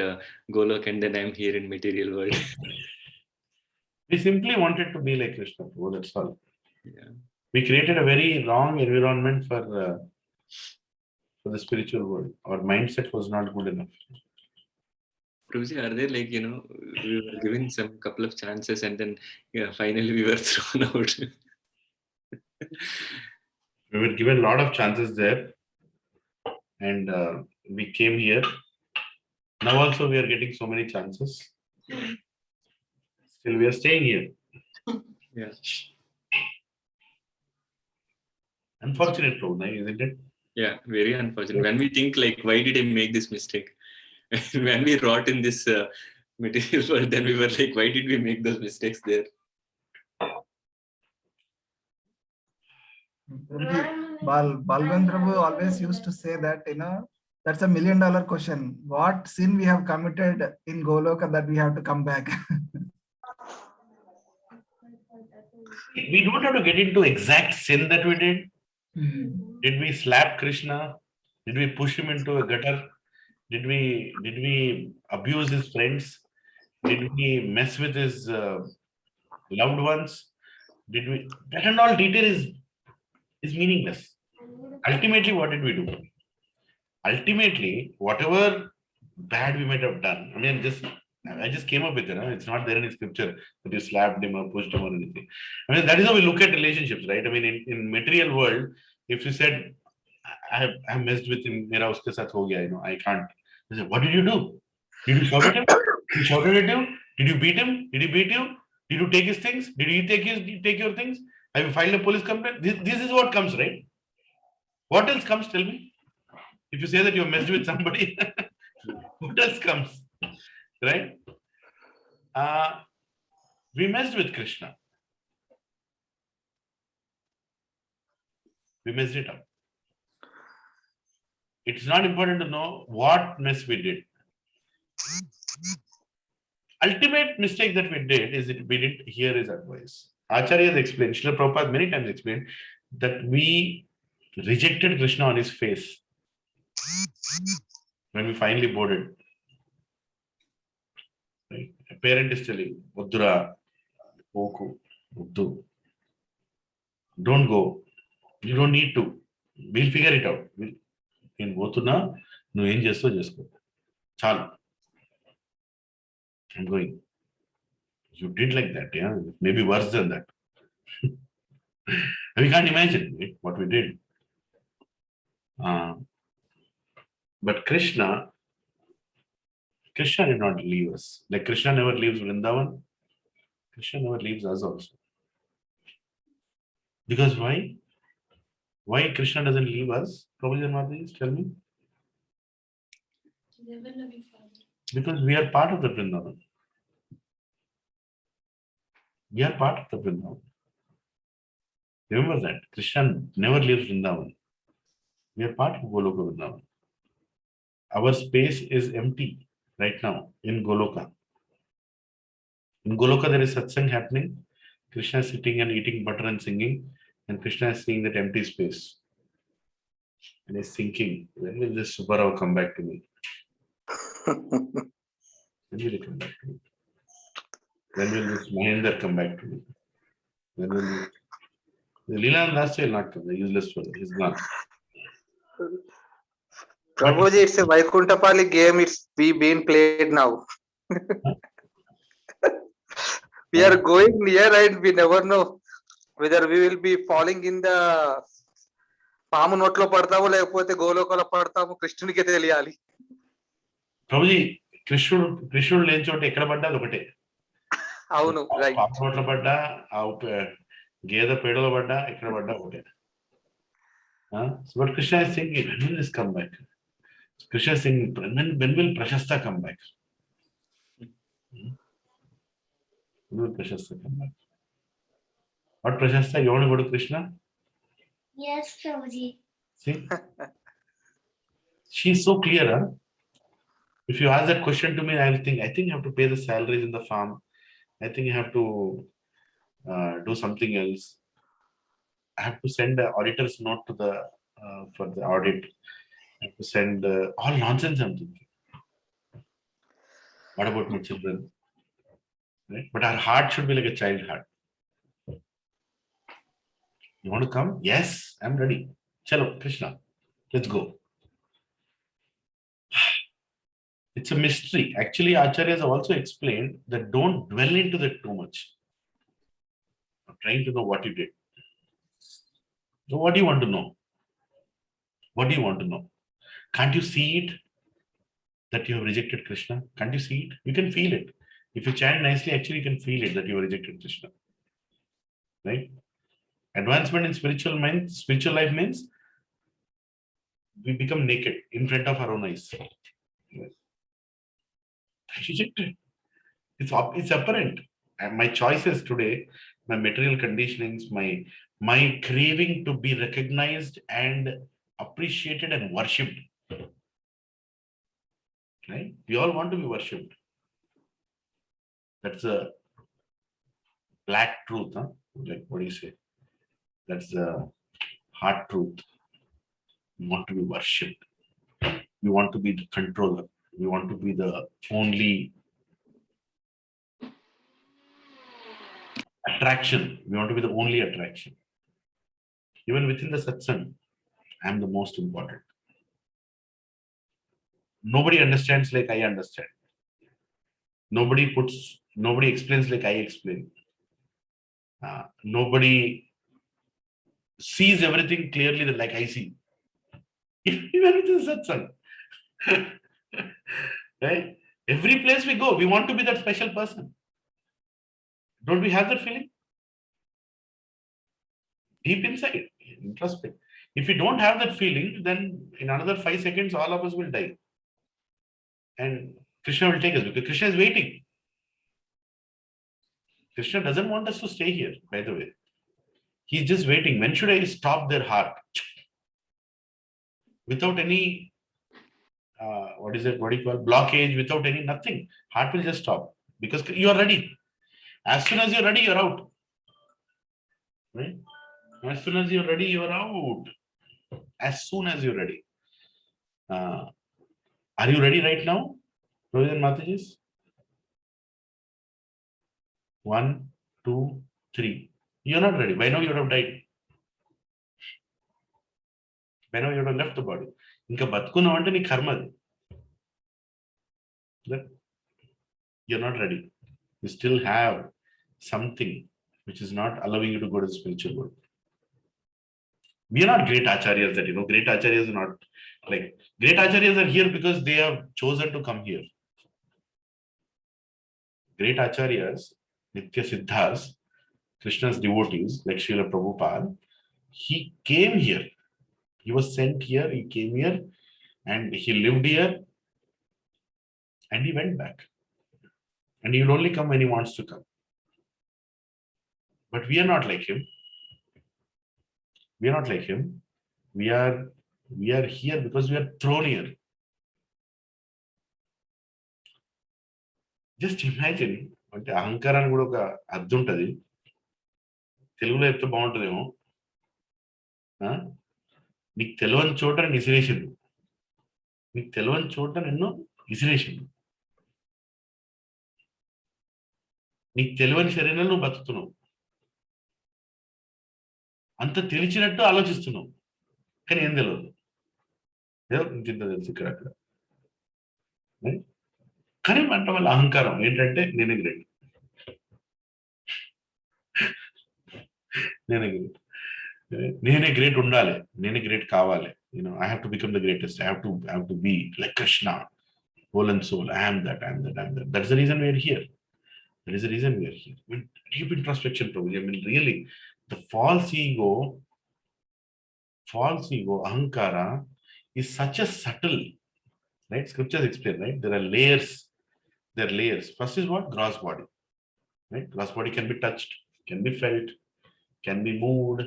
Golok, and then I'm here in material world. We simply wanted to be like Krishna. Oh, that's all. Yeah. We created a very wrong environment for the spiritual world. Our mindset was not good enough. Prabhuji, are there like, we were given some couple of chances and then finally we were thrown out. We were given a lot of chances there, and we came here. Now also we are getting so many chances. Still we are staying here. Yeah. Unfortunate, isn't it? Yeah, very unfortunate. When we think like, why did I make this mistake? When we wrought in this material world, then we were like, why did we make those mistakes there? Balgandh Prabhu always used to say that, that's a $1 million question. What sin we have committed in Goloka that we have to come back? We don't have to get into exact sin that we did. Did we slap Krishna? Did we push him into a gutter? Did we abuse his friends? Did we mess with his loved ones? That and all detail is meaningless. Ultimately, what did we do? Ultimately, whatever bad we might have done, I just came up with it. It's not there in the scripture that you slapped him or pushed him or anything. That is how we look at relationships, right? In material world, if you said, I have messed with him, mera uske saath ho gaya, I can't. I said, what did you do? Did you shout at him? Did you shout at him? Did you beat him? Did he beat you? Did you take his things? Did he take your things? Have you filed a police complaint? This is what comes, right? What else comes? Tell me. If you say that you messed with somebody, what else comes? Right? We messed with Krishna. We messed it up. It's not important to know what mess we did. Ultimate mistake that we did is that we didn't hear his advice. Acharya has explained, Srila Prabhupada many times explained that we rejected Krishna on his face when we finally boarded. Right? A parent is telling, Uddura, Oku, Uddu, don't go. You don't need to. We'll figure it out. నేను పోతున్నా నువ్వు ఏం చేస్తావు చేసుకో చాలు I'm going. You did like that, yeah? Maybe worse than that. We can't imagine what we did. But Krishna did not leave us. Like Krishna never leaves Vrindavan. Krishna never leaves us also. Because why? Why Krishna doesn't leave us? Prabhuji and Mataji, tell me. Because we are part of the Vrindavan. We are part of the Vrindavan. Remember that. Krishna never leaves Vrindavan. We are part of Goloka Vrindavan. Our space is empty right now in Goloka. In Goloka, there is satsang happening. Krishna is sitting and eating butter and singing, and Krishna is seeing that empty space. And he's thinking, when will this Subbarao come back to me? When will he come back to me? When will this Mahendra come back to me? When will the Lilananda will not come, the useless fellow. He's gone. Prabhuji, it's a Vaikuntapali game. It's being played now. We are going near and we never know whether we will be falling in the పాము నోట్లో పడతాము లేకపోతే గోలోకంలో పడతాము కృష్ణునికే తెలియాలి. ప్రభుజీ కృష్ణుడు లేని చోట ఎక్కడ పడ్డా ఒకటే. అవును, రైట్. పాము నోట్లో పడ్డా, గేదె పేడలో పడ్డా, ఎక్కడ పడ్డా ఒకటే. But Krishna is thinking, when will this come back? Krishna is thinking, when will Prashasta come back? When will Prashasta come back? What Prashasta? You want to go to Krishna? Yes, Prabhuji. See? She's so clear, huh? If you ask that question to me, I think you have to pay the salaries in the farm. I think you have to do something else. I have to send an auditor's note to the for the audit. I have to send all nonsense. I'm thinking. What about my children? Right? But our heart should be like a child heart. You want to come? Yes, I'm ready. Chalo, Krishna, let's go. It's a mystery. Actually, Acharyas have also explained that don't dwell into that too much. I'm trying to know what you did. So what do you want to know? What do you want to know? Can't you see it? That you have rejected Krishna? Can't you see it? You can feel it. If you chant nicely, actually you can feel it that you have rejected Krishna. Right? Advancement in spiritual life means we become naked in front of our own eyes. Rejected. It's apparent. And my choices today, my material conditionings, my craving to be recognized and appreciated and worshipped. Right? We all want to be worshipped. That's a black truth, huh? Like, what do you say? That's the hard truth. We want to be worshipped. We want to be the controller. We want to be the only attraction. We want to be the only attraction. Even within the satsang, I am the most important. Nobody understands like I understand. Nobody explains like I explain. Nobody sees everything clearly like I see. Even within satsang. Right? Every place we go, we want to be that special person. Don't we have that feeling? Deep inside, introspect. If we don't have that feeling, then in another 5 seconds, all of us will die. And Krishna will take us because Krishna is waiting. Krishna doesn't want us to stay here, by the way. He's just waiting. When should I stop their heart? Without any, what do you call, blockage, without any nothing. Heart will just stop because you are ready. As soon as you're ready, you're out. Right? As soon as you're ready, you're out. As soon as you're ready. Are you ready right now? Rohit and Matajis? 1, 2, 3. You're not ready. By now you would have died. By now you would have left the body. Inka batukunnam ante nee karma adi. You're not ready. You still have something which is not allowing you to go to the spiritual world. We are not great acharyas that, great acharyas are not like, great acharyas are here because they have chosen to come here. Great acharyas, Nitya Siddhas, Krishna's devotees, like Srila Prabhupada, he came here. He was sent here, he came here, and he lived here, and he went back. And he will only come when he wants to come. But we are not like him. We are not like him. We are here because we are thrown here. Just imagine, అంటే అహంకారాన్ని కూడా ఒక అర్థం ఉంటుంది. తెలుగులో చెప్తే బాగుంటుందేమో. నీకు తెలియని చోట నేను ఇసిరేసిండు. నీకు తెలియని చోట నిన్ను ఇసిరేసిండు. నీకు తెలియని శరీరంలో నువ్వు బతుకుతున్నావు. అంత తెలిసినట్టు ఆలోచిస్తున్నావు. కానీ ఏం తెలియదు. ఏదో ఇంత తెలుసు ఇక్కడ అక్కడ. కానీ అంట వాళ్ళ అహంకారం ఏంటంటే నేనే గ్రేట్. నేనే గ్రేట్ ఉండాలి. నేనే గ్రేట్ కావాలి. I have to become the greatest. I have to be like Krishna, whole and soul. I am that. That's the reason we are here. That is the reason we are here. With deep introspection, Prabhuji. I mean, really, the false ego, ahankara, is such a subtle, right? Scriptures explain, right? There are layers. First is what? Gross body. Right? Gross body can be touched, can be felt, can be moved,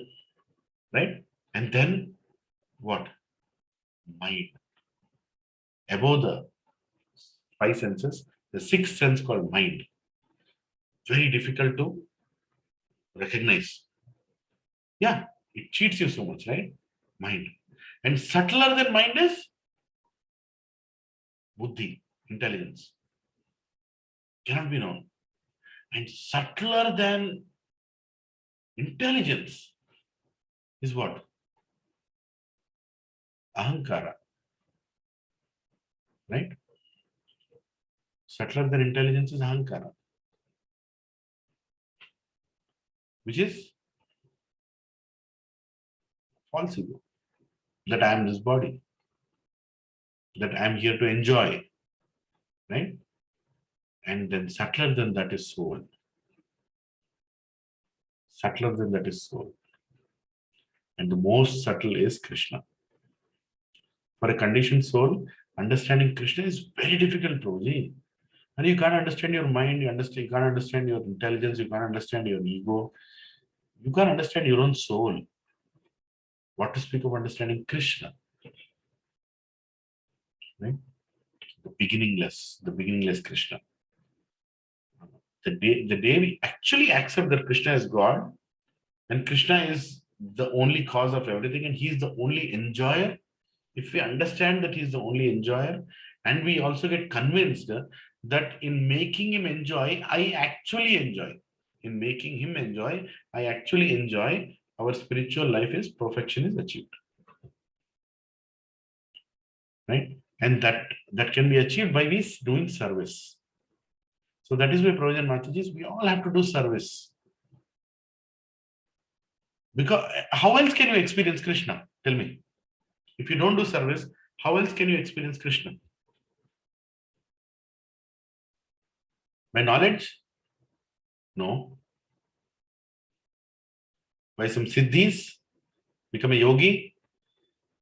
right? And then what? Mind. Above the 5 senses, the 6th sense called mind. Very difficult to recognize. Yeah, it cheats you so much, right? Mind. And subtler than mind is buddhi, intelligence. Cannot be known. And subtler than intelligence is what? Ahankara. Right? Subtler than intelligence is ahankara. Which is false ego. That I am this body. That I am here to enjoy. Right? And then subtler than that is soul. Subtler than that is soul. And the most subtle is Krishna. For a conditioned soul, understanding Krishna is very difficult, Prabhuji. And you can't understand your mind, you can't understand your intelligence, you can't understand your ego. You can't understand your own soul. What to speak of understanding Krishna? Right? The beginningless Krishna. The day we actually accept that Krishna is God, and Krishna is the only cause of everything, and he is the only enjoyer. If we understand that he is the only enjoyer, and we also get convinced that in making him enjoy, I actually enjoy. In making him enjoy, I actually enjoy. Our spiritual life is perfection is achieved. Right? And that can be achieved by we doing service. So that is why, Prabhuji and Matajis, we all have to do service. Because how else can you experience Krishna? Tell me. If you don't do service, how else can you experience Krishna? By knowledge? No. By some siddhis? Become a yogi?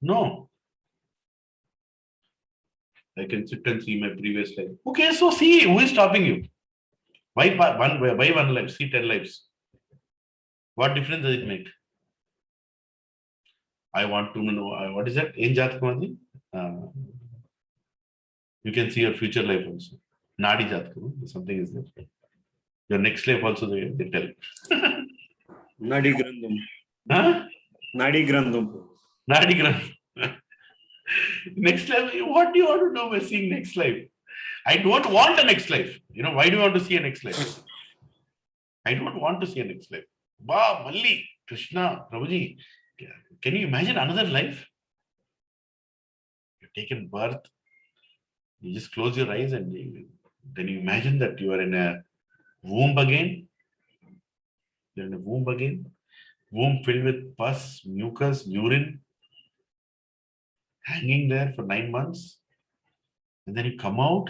No. I can sit and see my previous life. Okay, so see, who is stopping you? Why one life? See 10 lives. What difference does it make? I want to know, what is that? You can see your future life also. Nadi Jatkam, something is there. Your next life also they tell. Nadi Grandam. Huh? Nadi Grandam. Nadi Grandam. Next life, what do you want to know by seeing next life? I don't want a next life. Why do you want to see a next life? I don't want to see a next life. Ba, Malli, Krishna, Prabhuji, can you imagine another life? You've taken birth, you just close your eyes and then you imagine that you are in a womb again. You're in a womb again. Womb filled with pus, mucus, urine, hanging there for 9 months. And then you come out,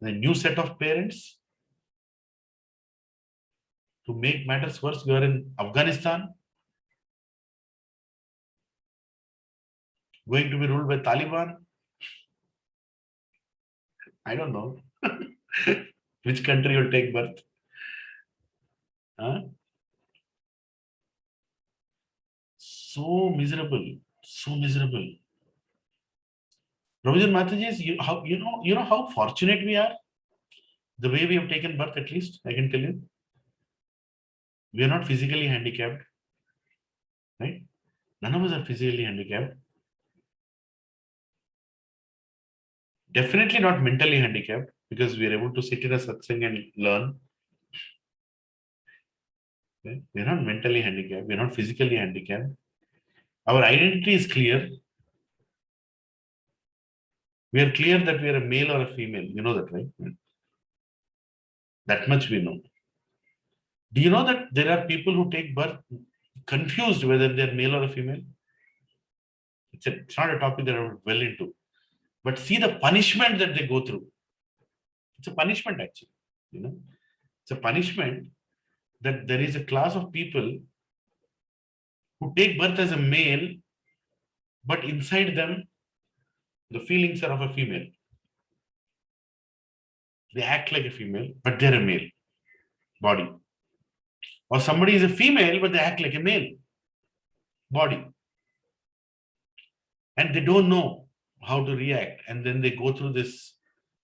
a new set of parents. To make matters worse, you are in Afghanistan, going to be ruled by Taliban. I don't know which country will take birth. Huh? So miserable, so miserable. Prabhuji Mataji, you know how fortunate we are. The way we have taken birth, at least I can tell you, we are not physically handicapped, right? None of us are physically handicapped. Definitely not mentally handicapped, because we are able to sit in a satsang and learn. Okay? We are not mentally handicapped. We are not physically handicapped. Our identity is clear. We are clear that we are a male or a female. You know that, right? That much we know. Do you know that there are people who take birth confused whether they are male or a female? It's not a topic that I would well into. But see the punishment that they go through. It's a punishment, actually. It's a punishment that there is a class of people who take birth as a male, but inside them, the feelings are of a female. They act like a female, but they're a male body. Or somebody is a female, but they act like a male body. And they don't know how to react. And then they go through this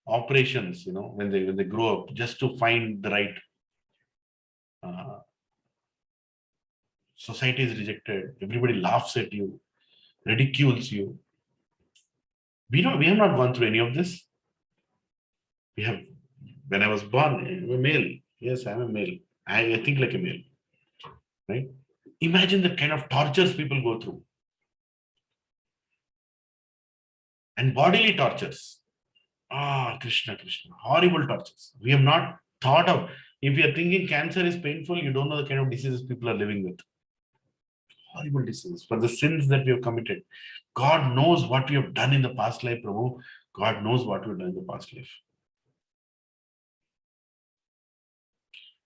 operations, when they grow up, just to find the right. Society is rejected. Everybody laughs at you, ridicules you. We have not gone through any of this. We have. When I was born, I'm a male. Yes, I'm a male. I think like a male. Right? Imagine the kind of tortures people go through. And bodily tortures. Krishna, horrible tortures. We have not thought of, if you are thinking cancer is painful, you don't know the kind of diseases people are living with. Horrible diseases for the sins that we have committed. God knows what we have done in the past life, Prabhu. God knows what we have done in the past life.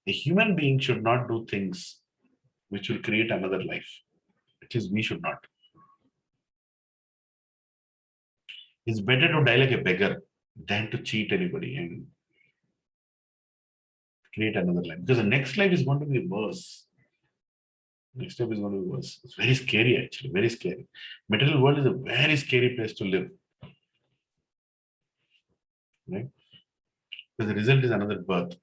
A human being should not do things which will create another life. At least we should not. It's better to die like a beggar than to cheat anybody and create another life. Because the next life is going to be worse. Next life is going to be worse. It's very scary, actually. Very scary. Material world is a very scary place to live. Right? Because the result is another birth.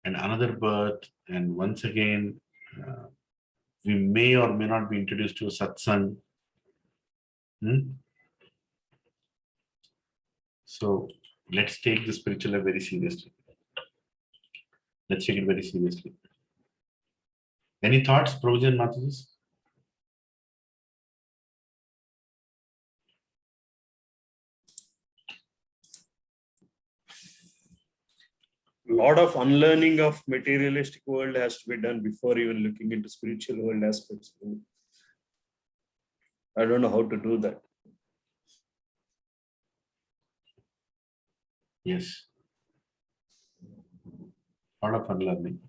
And another birth. And once again, we may or may not be introduced to a satsang. So let's take the spiritual life very seriously. Let's take it very seriously. Any thoughts, Prabhuji and Mataji? Lot of unlearning of materialistic world has to be done before even looking into spiritual world aspects. I don't know how to do that. Yes. A lot of unlearning.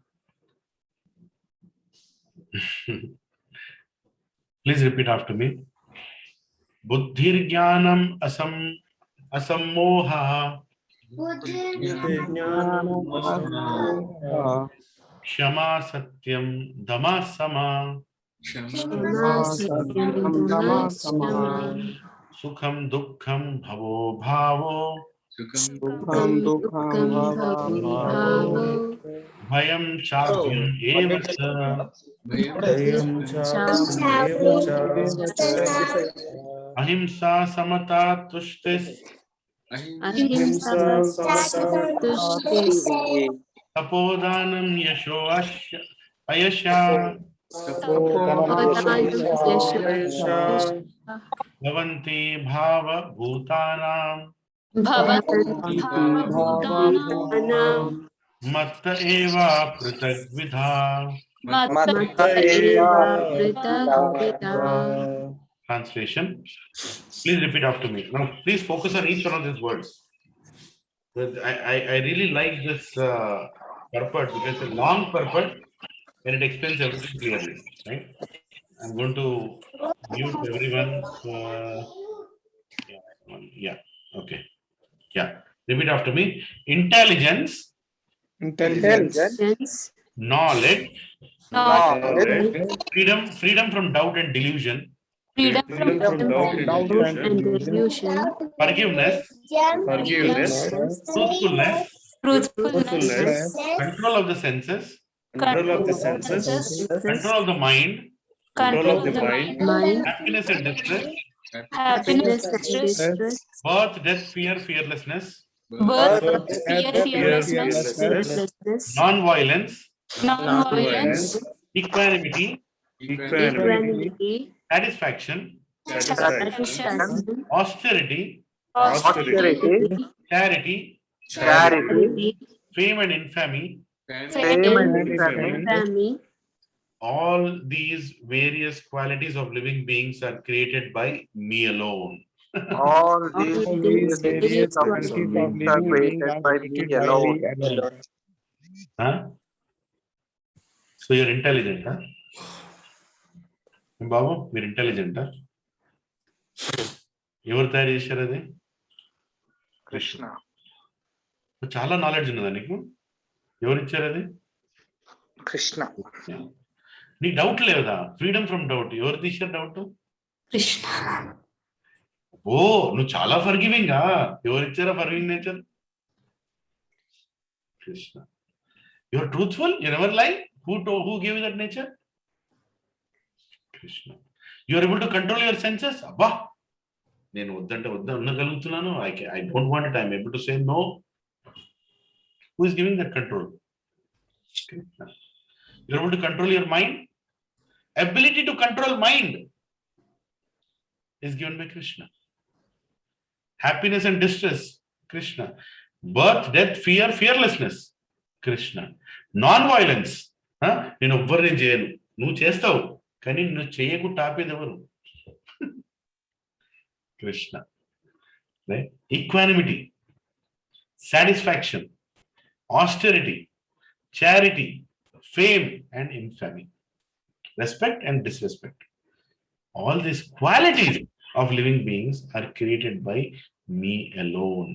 Please repeat after me. Buddhir jnanam asammoha Kshama satyam dama sama Sukham dukkham bhavo bhavo Bhayam chavyam eva cha Ahimsa samata tushtis Tapodanam yasho ayasha Bhavanti bhava bhutanam Matta eva pritagvidha. Translation. Please repeat after me. Now, please focus on each one of these words. I really like this purport because it's a long purport and it explains everything clearly. Right? I'm going to mute everyone. Yeah. Okay. Yeah. Repeat after me. Intelligence, knowledge, freedom from doubt and delusion, Freedom from doubt and delusion. forgiveness, truthfulness, control of the senses, Control of the senses. control of the mind, Control of the mind. happiness and distress, birth, death, fear, fearlessness, Fearlessness. non-violence, Violence. equanimity, Equanimity. satisfaction, Satisfaction. austerity, charity, fame and infamy. All these various qualities of living beings are created by me alone. All these various qualities of living beings are created by me alone. Huh? So you're intelligent, huh? Babu, you're intelligent, huh? ఎవరు తయారు చేశారు అది? కృష్ణ. చాలా knowledge ఉన్నదా నీకు? ఎవరు ఇచ్చారు అది? కృష్ణ. నీకు డౌట్ లేదా? ఫ్రీడమ్ ఫ్రమ్ డౌట్ ఎవరు తీశారు డౌట్? కృష్ణ. ఓ నువ్వు చాలా ఫర్గివింగా? ఎవరు ఇచ్చారా forgiving nature? Krishna. You are truthful, you never lie. Who gave you that nature? Krishna. You are able to control your senses. Abba, నేను వద్దంటే ఉండగలుగుతున్నాను. I don't want it. I am able to say no. Who is giving that control? Krishna. You are able to control your mind. Ability to control mind is given by Krishna. Happiness and distress, Krishna. Birth, death, fear, fearlessness, Krishna. Non-violence. నేను ఎవ్వరిని చేయను, నువ్వు చేస్తావు కానీ నువ్వు చేయకుండా ఆపేది ఎవరు? Krishna. Equanimity, satisfaction, austerity, charity, fame and infamy, respect and disrespect. All these qualities of living beings are created by me alone.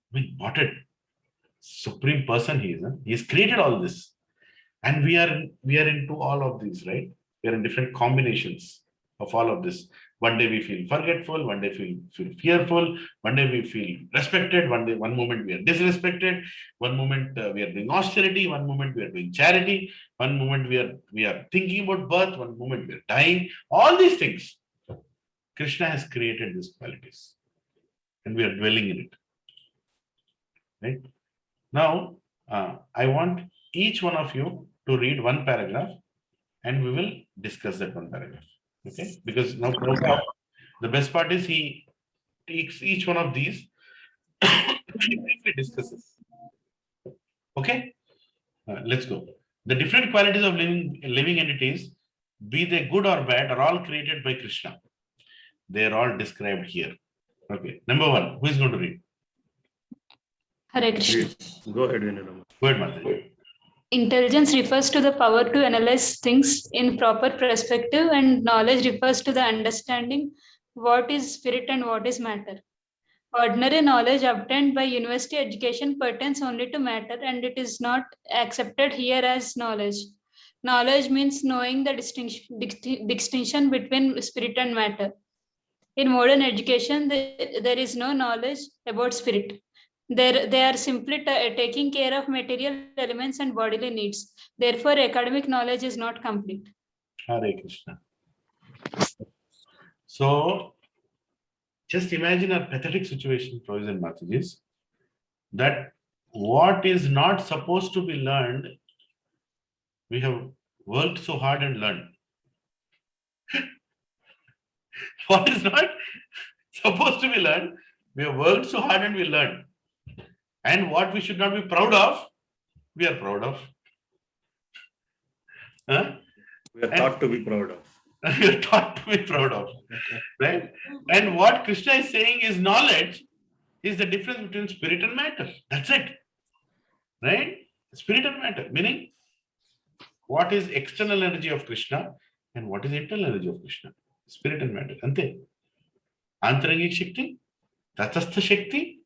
I mean, what a supreme person he is. He has created all this, and we are into all of these, right? We are in different combinations of all of this. One day we feel forgetful, one day we feel fearful, one day we feel respected, one moment we are disrespected, one moment we are doing austerity, one moment we are doing charity, one moment we are thinking about birth, one moment we are dying. All these things, Krishna has created these qualities, and we are dwelling in it, right? Now, I want each one of you to read one paragraph and we will discuss that one paragraph. Okay? Because now the best part is he takes each one of these and he briefly discusses. Okay? Let's go. The different qualities of living entities, be they good or bad, are all created by Krishna. They are all described here. Okay. Number one, who is going to read? Hare Krishna. Go ahead, Vinodama. Go ahead, Mataji. Intelligence refers to the power to analyze things in proper perspective, and knowledge refers to the understanding what is spirit and what is matter. Ordinary knowledge obtained by university education pertains only to matter, and it is not accepted here as knowledge. Knowledge means knowing the distinction between spirit and matter. In modern education, there is no knowledge about spirit. They are simply taking care of material elements and bodily needs. Therefore, academic knowledge is not complete. Hare Krishna. So, just imagine a pathetic situation, Professor Mataji's, that what is not supposed to be learned, we have worked so hard and learned. What is not supposed to be learned, we have worked so hard and we learned. And what we should not be proud of, we are proud of. Huh? We are taught to be proud of. We are taught to be proud of. Right? And what Krishna is saying is knowledge is the difference between spirit and matter. That's it. Right? Spirit and matter. Meaning, what is external energy of Krishna and what is internal energy of Krishna? Spirit and matter. Ante. Antarangik Shakti, Tatastha Shakti,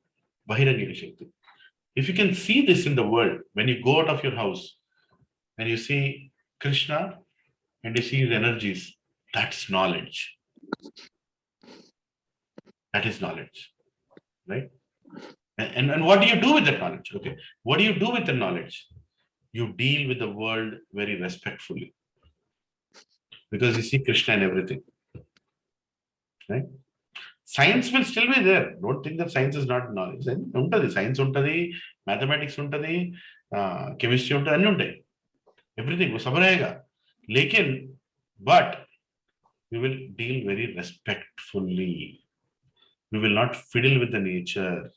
Bahirangik Shakti. If you can see this in the world, when you go out of your house and you see Krishna and you see his energies, that's knowledge. That is knowledge. Right? And what do you do with that knowledge? Okay. What do you do with the knowledge? You deal with the world very respectfully. Because you see Krishna in everything. Right? Science will still be there. Don't think that science is not knowledge. Science untadi, mathematics untadi, chemistry untadi, everything was sabarayega. But we will deal very respectfully. We will not fiddle with the nature.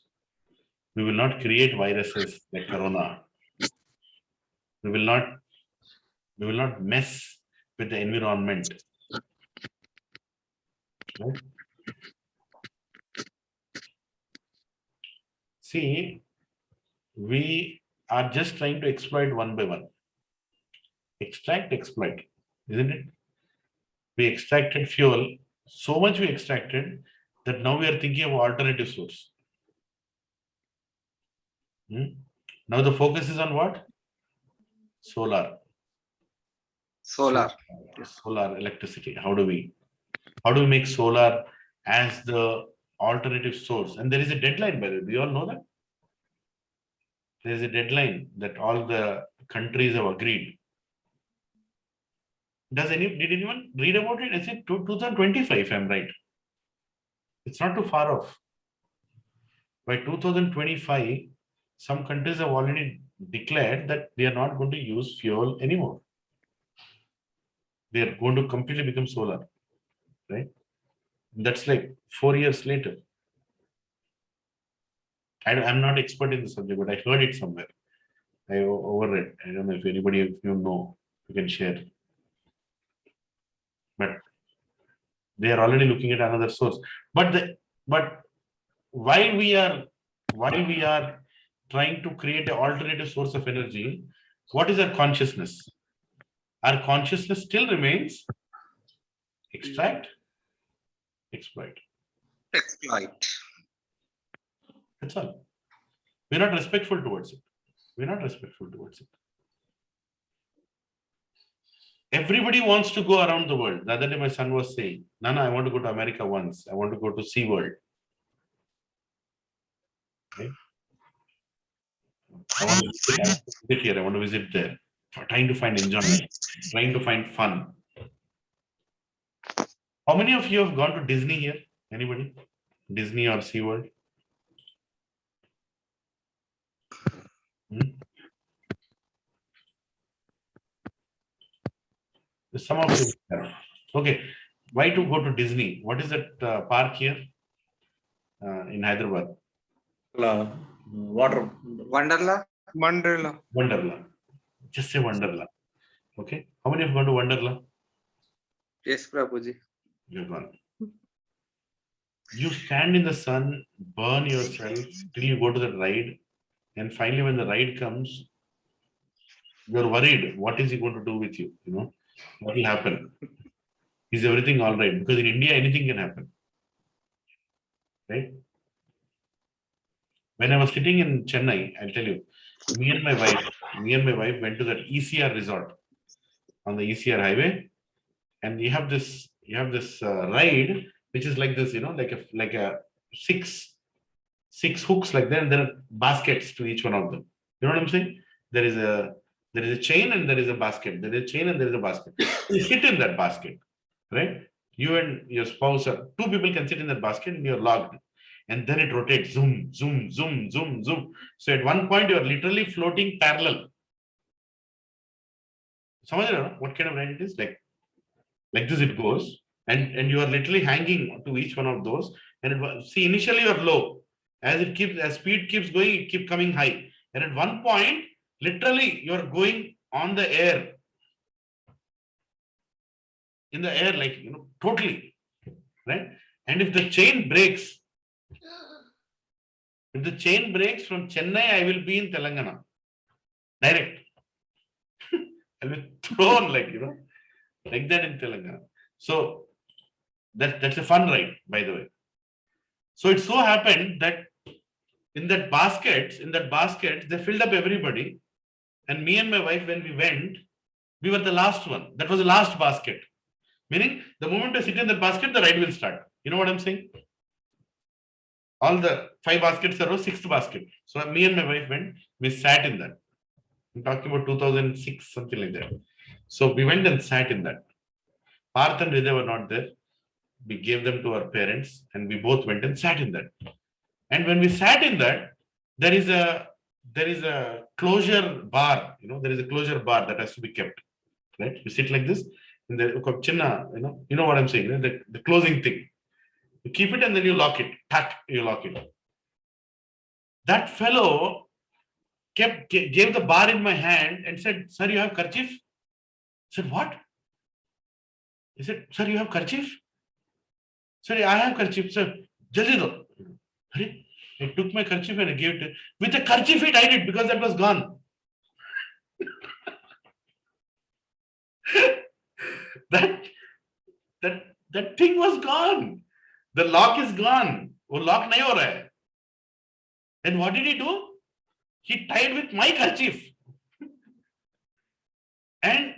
We will not create viruses like corona. We will not mess with the environment. Right? See, we are just trying to exploit one by one. Extract, exploit, isn't it? We extracted fuel, so much we extracted that now we are thinking of alternative source. Now the focus is on what? Solar. Solar electricity. How do we make solar as the alternative source? And there is a deadline, by the way. Do you all know that? There is a deadline that all the countries have agreed. Did anyone read about it? Is it 2025, if I'm right? It's not too far off. By 2025, some countries have already declared that they are not going to use fuel anymore. They are going to completely become solar, right? That's like 4 years later. I'm not expert in the subject, but I heard it somewhere. I overread. I don't know if anybody of you know, you can share. But they are already looking at another source. But while we are trying to create an alternative source of energy, what is our consciousness? Our consciousness still remains extract, exploit. That's all. We're not respectful towards it. Everybody wants to go around the world. The other day my son was saying, Nana, I want to go to America once. I want to go to SeaWorld. Okay? I want to visit here. I want to visit there. Trying to find enjoyment. Trying to find fun. How many of you have gone to Disney here? Anybody? Disney or SeaWorld? Some of you have. Okay. Why to go to Disney? What is that park here in Hyderabad? Water. Wonderla. Just say Wonderla. Okay. How many have gone to Wonderla? Yes, Prabhuji. You've gone. You stand in the sun, burn yourself till you go to the ride, and finally when the ride comes, You're worried. What is he going to do with you? What will happen? Is everything all right? Because in India, anything can happen. Right? When I was sitting in Chennai, I'll tell you, me and my wife went to that ECR resort on the ECR highway, and you have this ride which is like this, like a six hooks like that, and there are baskets to each one of them. You know what I'm saying? There is a chain and there is a basket. There is a chain and there is a basket. You sit in that basket, right? You and your spouse, or two people can sit in that basket, and you're locked. And then it rotates, zoom, zoom, zoom, zoom, zoom. So at one point, you're literally floating parallel. What kind of ride it is? Like this it goes, and you are literally hanging to each one of those. And see, initially you're low. As speed keeps going, it keeps coming high. And at one point, literally, you're going on the air. In the air, totally. Right? And if the chain breaks, from Chennai, I will be in Telangana. Direct. I'll be thrown like that in Telangana. So that's a fun ride, by the way. So it so happened that in that basket, they filled up everybody. And me and my wife, when we went, we were the last one. That was the last basket. Meaning, the moment I sit in the basket, the ride will start. You know what I'm saying? All the 5 baskets are 6th basket. So me and my wife went, we sat in that. I'm talking about 2006, something like that. So we went and sat in that. Parth and Hriday were not there. We gave them to our parents, and we both went and sat in that. And when we sat in that, there is a closure bar. There is a closure bar that has to be kept. Right? You sit like this, in the you know what I'm saying? The closing thing. You keep it and then you lock it. You lock it. That fellow gave the bar in my hand and said, "Sir, you have kerchief?" I said, "What?" He said, "Sir, you have kerchief?" Sir, I have kerchief, sir. Jaldi do. I took my kerchief and I gave it. With the kerchief, he tied it because that was gone. that thing was gone. The lock is gone. वो lock नहीं हो रहा है. And what did he do? He tied with my kerchief. And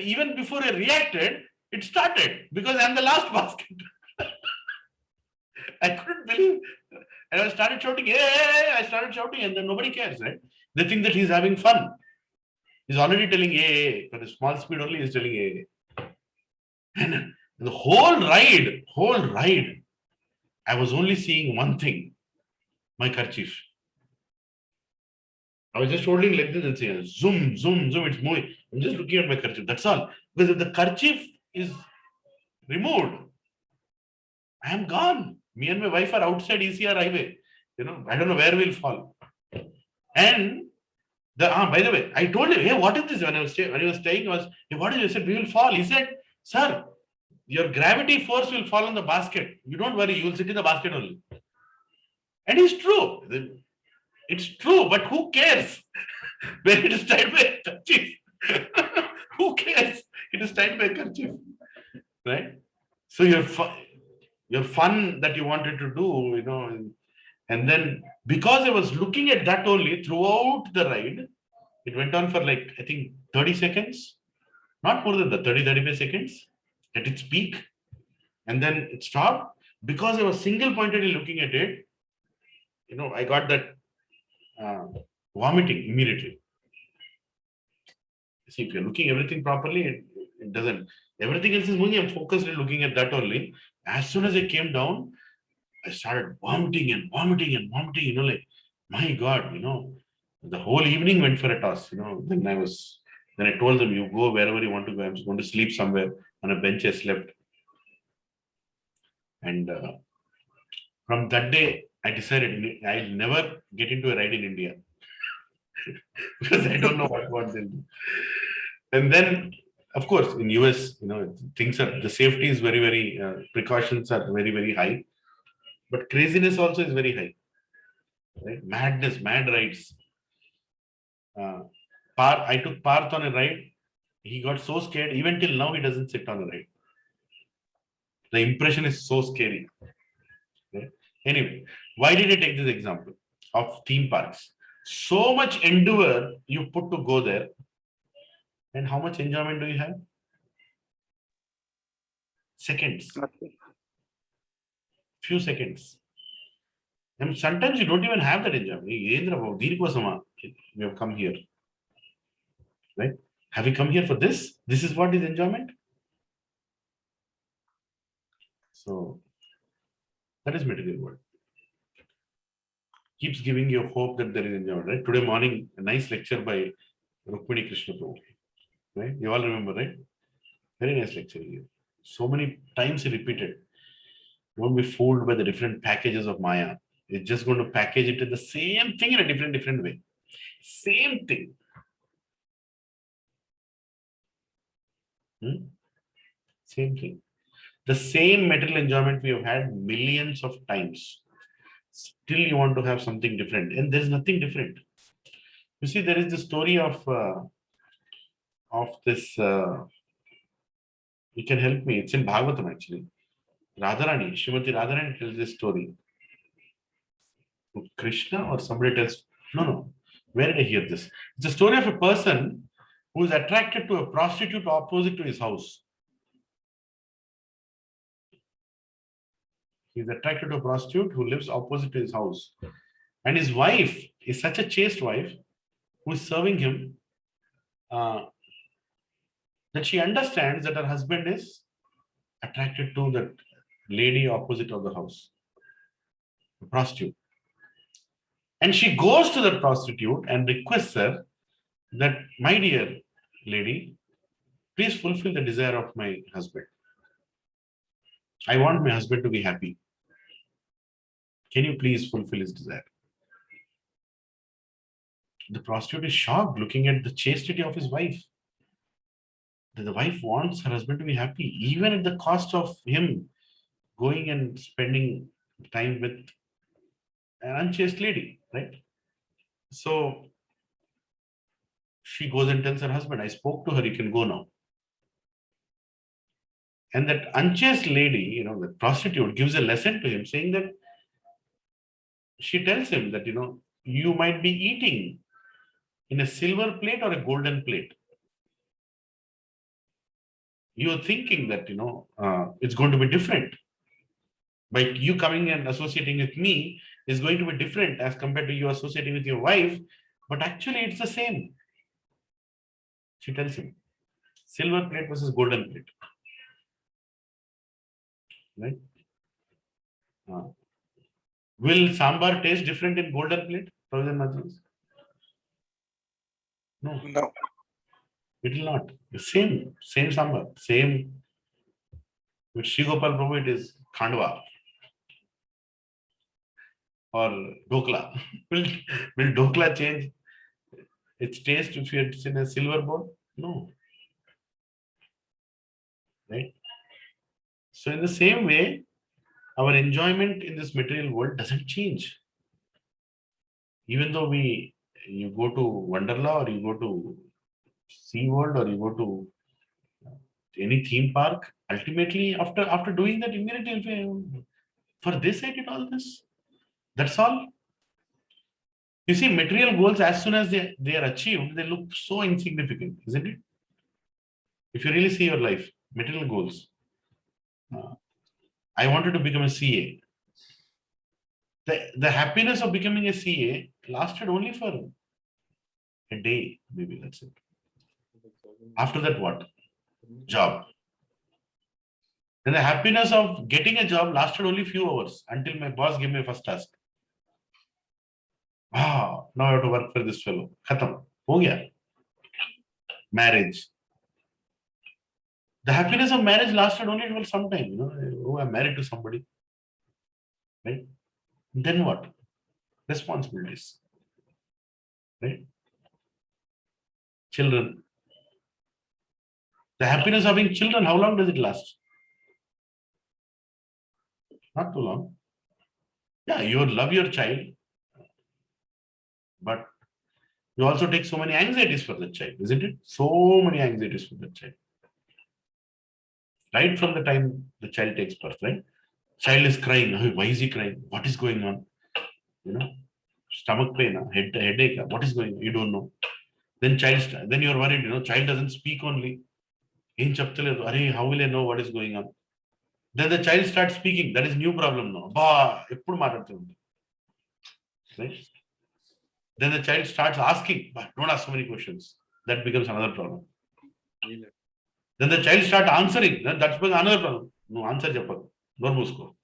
even before I reacted, it started because I'm the last basket. I couldn't believe. And I started shouting, "Hey!" I started shouting, and then nobody cares, right? They think that he's having fun. He's already telling "Hey!" For a small speed only, he's telling "Hey!" And the whole ride, I was only seeing one thing: my kerchief. I was just holding like this and saying, "Zoom, zoom, zoom." It's moving. I'm just looking at my kerchief. That's all. Because if the kerchief is removed, I am gone. Me and my wife are outside ECR highway. I don't know where we'll fall. And by the way, I told him, "Hey, what is this?" When he was staying, "Hey, what is it?" I said, "We will fall." He said, "Sir, your gravity force will fall on the basket. You don't worry, you will sit in the basket only." And it's true. It's true, but who cares? When it is tied by a kerchief. Who cares? It is tied by a kerchief. Right? So your fun that you wanted to do, and then because I was looking at that only throughout the ride, it went on for I think 30 seconds, not more than that, 35 seconds at its peak. And then it stopped because I was single-pointedly looking at it. I got that vomiting immediately. See, if you're looking everything properly, it doesn't. Everything else is moving. I'm focused on looking at that only. As soon as I came down, I started vomiting and vomiting and vomiting. My God, the whole evening went for a toss. Then I told them, "You go wherever you want to go. I'm just going to sleep somewhere on a bench." I slept. And from that day, I decided I'll never get into a ride in India because I don't know what they'll do. And then, of course, in US, the safety is very, very, precautions are very, very high, but craziness also is very high, right? Madness, mad rides. I took Parth on a ride. He got so scared. Even till now, he doesn't sit on a ride. The impression is so scary. Okay? Anyway, why did I take this example of theme parks? So much endeavor you put to go there, and how much enjoyment do you have? Seconds. Nothing. Few seconds. And sometimes you don't even have that enjoyment. We have come here. Right? Have we come here for this? This is what is enjoyment? So that is material world. Keeps giving you hope that there is enjoyment, right? Today morning, a nice lecture by Rukmini Krishna Prabhu. Right? You all remember, right? Very nice lecture here. So many times he repeated. Won't be fooled by the different packages of Maya. It's just going to package it in the same thing in a different way. Same thing. Same thing. The same material enjoyment we have had millions of times. Still, you want to have something different, and there is nothing different. You see, there is the story of this. You can help me. It's in Bhagavatam actually. Radharani, Srimati Radharani tells this story. Krishna or somebody tells. No. Where did I hear this? It's a story of a person who is attracted to a prostitute opposite to his house. He's attracted to a prostitute who lives opposite to his house. And his wife is such a chaste wife who is serving him that she understands that her husband is attracted to that lady opposite of the house, the prostitute. And she goes to the prostitute and requests her that, my dear lady, please fulfill the desire of my husband. I want my husband to be happy. Can you please fulfill his desire? The prostitute is shocked looking at the chastity of his wife. That the wife wants her husband to be happy, even at the cost of him going and spending time with an unchaste lady, right? So she goes and tells her husband, I spoke to her, you can go now. And that unchaste lady, the prostitute, gives a lesson to him, saying that she tells him that, you might be eating in a silver plate or a golden plate. You're thinking that, it's going to be different. By you coming and associating with me is going to be different as compared to you associating with your wife, but actually it's the same. She tells him, silver plate versus golden plate. Right? Will sambar taste different in golden plate? No. It will not. The same sambar, same. With Sri Gopal Prabhu, it is khandwa or dokla. Will dokla change its taste if it's in a silver bowl? No. Right? So in the same way, our enjoyment in this material world doesn't change. Even though you go to Wonderla or you go to Sea World or you go to any theme park, ultimately after doing that, immediately for this I did all this. That's all. You see, material goals, as soon as they are achieved, they look so insignificant, isn't it? If you really see your life, material goals. I wanted to become a CA. The happiness of becoming a CA lasted only for a day, maybe that's it. After that, what? Job. And the happiness of getting a job lasted only few hours until my boss gave me a first task. Now I have to work for this fellow. Khatam. Ho gaya. Marriage. The happiness of marriage lasted only for some time. Oh, I'm married to somebody. Right? Then what? Responsibilities. Right? Children. The happiness of having children, how long does it last? Not too long. Yeah, you love your child, but You also take so many anxieties for the child, isn't it? So many anxieties for the child. Right from the time the child takes birth, right? Child is crying. "Oh, why is he crying? What is going on? You know, stomach pain, headache. What is going on? You don't know. Then then you're worried. Child doesn't speak only. Em cheptaledu. Arey, how will I know what is going on? Then the child starts speaking. That is new problem now. Eppudu maatladutundi. Right? Then the child starts asking, but don't ask so many questions. That becomes another problem. Then the child starts answering. That's another problem. No answer, Japan. No musko.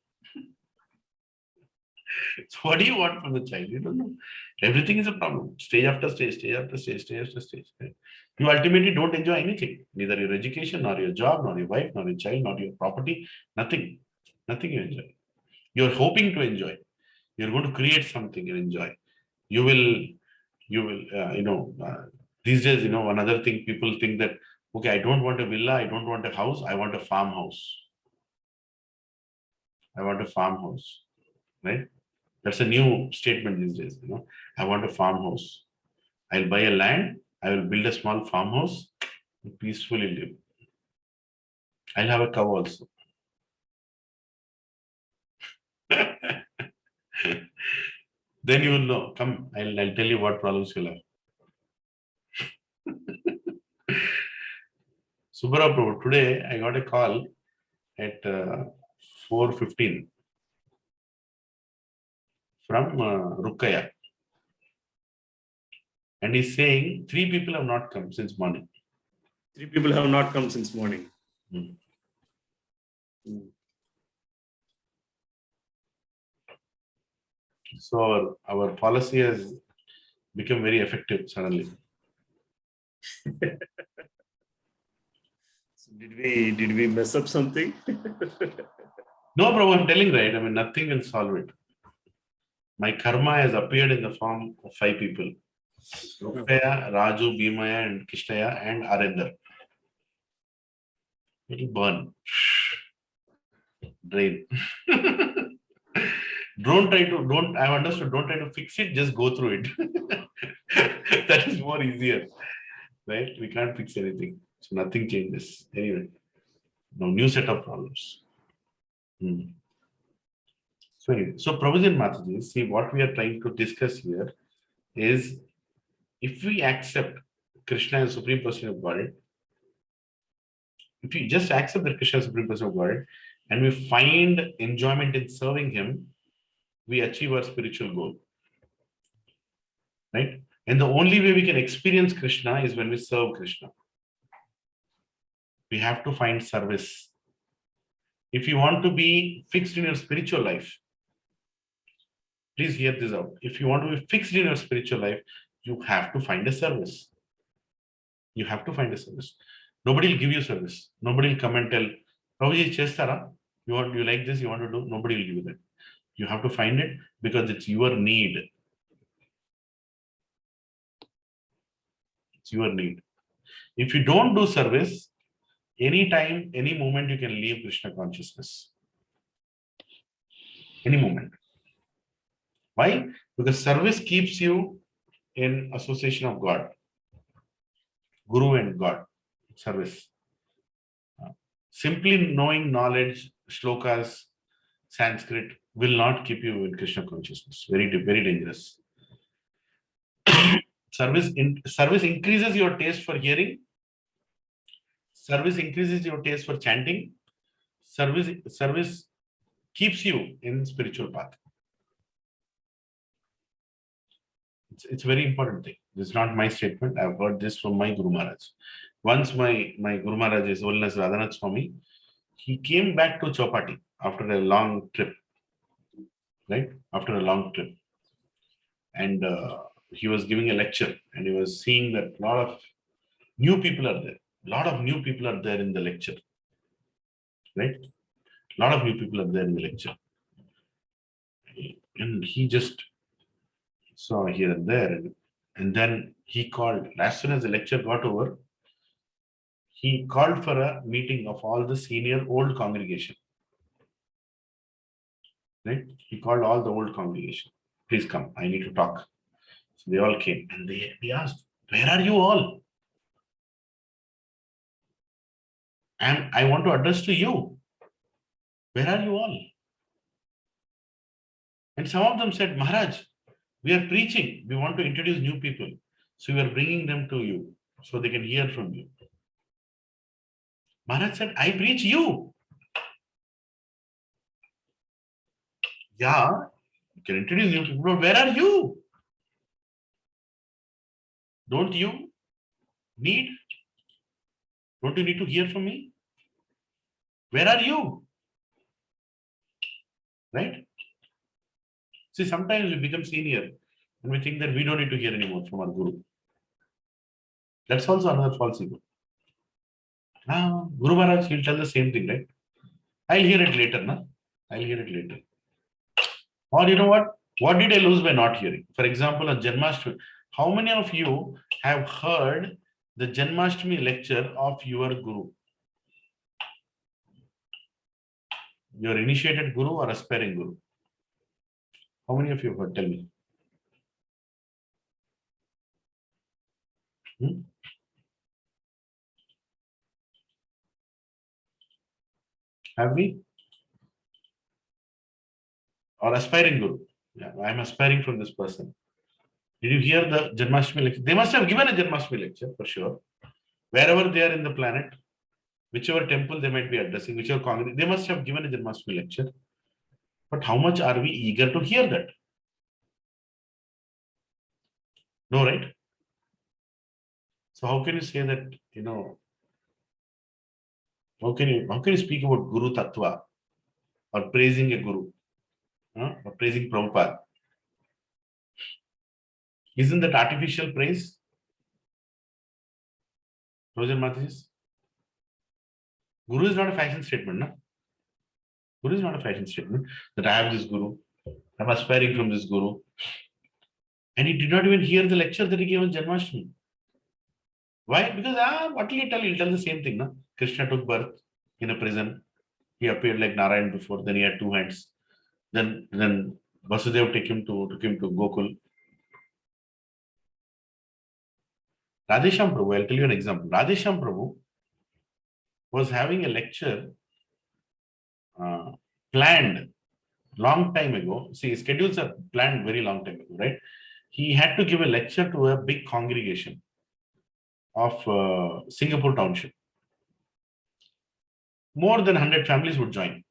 So what do you want from the child? You don't know. Everything is a problem. Stage after stage, stage after stage, stage after stage. Right? You ultimately don't enjoy anything. Neither your education, nor your job, nor your wife, nor your child, nor your property. Nothing. Nothing you enjoy. You're hoping to enjoy. You're going to create something and enjoy. You will, these days, another thing, people think that, okay, I don't want a villa, I don't want a house, I want a farmhouse. I want a farmhouse, right? That's a new statement these days, I want a farmhouse. I'll buy a land, I will build a small farmhouse, and peacefully live. I'll have a cow also. Then you will know. Come, I'll tell you what problems you'll have. Subbarao Prabhu, today I got a call at 4:15 from Rukkaya. And he's saying 3 people have not come since morning. 3 people have not come since morning. So our policy has become very effective suddenly. So did we mess up something? No, Prabhu, I'm telling right. I mean, nothing will solve it. My karma has appeared in the form of 5 people. Rukkaya, Raju, Bhimaya, and Kishtaya, and Arendar. It will burn. Drain. I've understood, don't try to fix it, just go through it. That is more easier. Right? We can't fix anything. So nothing changes. Anyway, no new set of problems. So Prabhuji and Mataji, see what we are trying to discuss here is if we accept Krishna as Supreme Person of Godhead, if we just accept that Krishna is Supreme Person of Godhead and we find enjoyment in serving Him, we achieve our spiritual goal. Right? And the only way we can experience Krishna is when we serve Krishna. We have to find service. If you want to be fixed in your spiritual life, please hear this out. If you want to be fixed in your spiritual life, you have to find a service. You have to find a service. Nobody will give you service. Nobody will come and tell, Prabhuji, chestara, you like this, you want to do? Nobody will give you that. You have to find it because it's your need. It's your need. If you don't do service, anytime, any moment you can leave Krishna consciousness. Any moment. Why? Because service keeps you in association of God. Guru and God. Service. Simply knowing knowledge, shlokas, Sanskrit will not keep you in Krishna consciousness. Very, very dangerous. Service increases your taste for hearing. Service increases your taste for chanting. Service keeps you in spiritual path. It's a very important thing. This is not my statement. I've heard this from my Guru Maharaj. Once my Guru Maharaj, His Holiness Radhanath Swami, he came back to Chowpatty after a long trip. Right? After a long trip. And he was giving a lecture and he was seeing that a lot of new people are there. A lot of new people are there in the lecture. Right? A lot of new people are there in the lecture. And he just saw here and there. And then he called, as soon as the lecture got over, he called for a meeting of all the senior old congregation. Right? He called all the old congregation. Please come, I need to talk. So they all came and they asked, where are you all? And I want to address to you. Where are you all? And some of them said, Maharaj, we are preaching. We want to introduce new people. So we are bringing them to you so they can hear from you. Maharaj said, I preach you. Yeah, you can introduce new people, but where are you? Don't you need? Don't you need to hear from me? Where are you? Right? See, sometimes we become senior and we think that we don't need to hear anymore from our guru. That's also another false ego. Now, Guru Maharaj, he'll tell the same thing, right? I'll hear it later, na? I'll hear it later. Or you know what? What did I lose by not hearing? For example, on Janmashtami, how many of you have heard the Janmashtami lecture of your guru? Your initiated guru or aspiring guru? How many of you have heard? Tell me. Have we? Or aspiring guru? Yeah, I'm aspiring from this person. Did you hear the Janmashtami lecture? They must have given a Janmashtami lecture for sure. Wherever they are in the planet, whichever temple they might be addressing, whichever congregation, they must have given a Janmashtami lecture. But how much are we eager to hear that? No, right? So how can you say that, how can you speak about Guru Tattva or praising a Guru or praising Prabhupada? Isn't that artificial praise? Rojan Mathis? Guru is not a fashion statement, no? Guru is not a fashion statement that I have this Guru, I'm aspiring from this Guru. And he did not even hear the lecture that he gave on Janmashtami. Why? Because what will he tell? He'll tell the same thing, no? Krishna took birth in a prison. He appeared like Narayan before, then he had two hands. Then Vasudev took him to Gokul. Radhesham Prabhu, I'll tell you an example. Radhesham Prabhu was having a lecture planned long time ago. See, schedules are planned very long time ago, right? He had to give a lecture to a big congregation of Singapore Township. More than 100 families would join.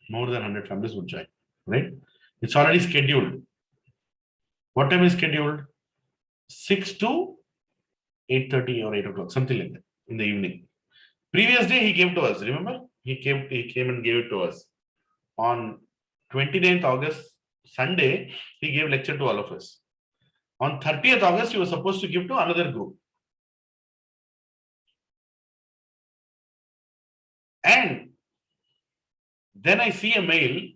More than 100 families would join, right? It's already scheduled. What time is scheduled? 6 to 8:30 or 8 o'clock, something like that, in the evening. Previous day he gave to us, remember? He came and gave it to us. On 29th August, Sunday, he gave lecture to all of us. On 30th August, he was supposed to give to another group. And then I see a mail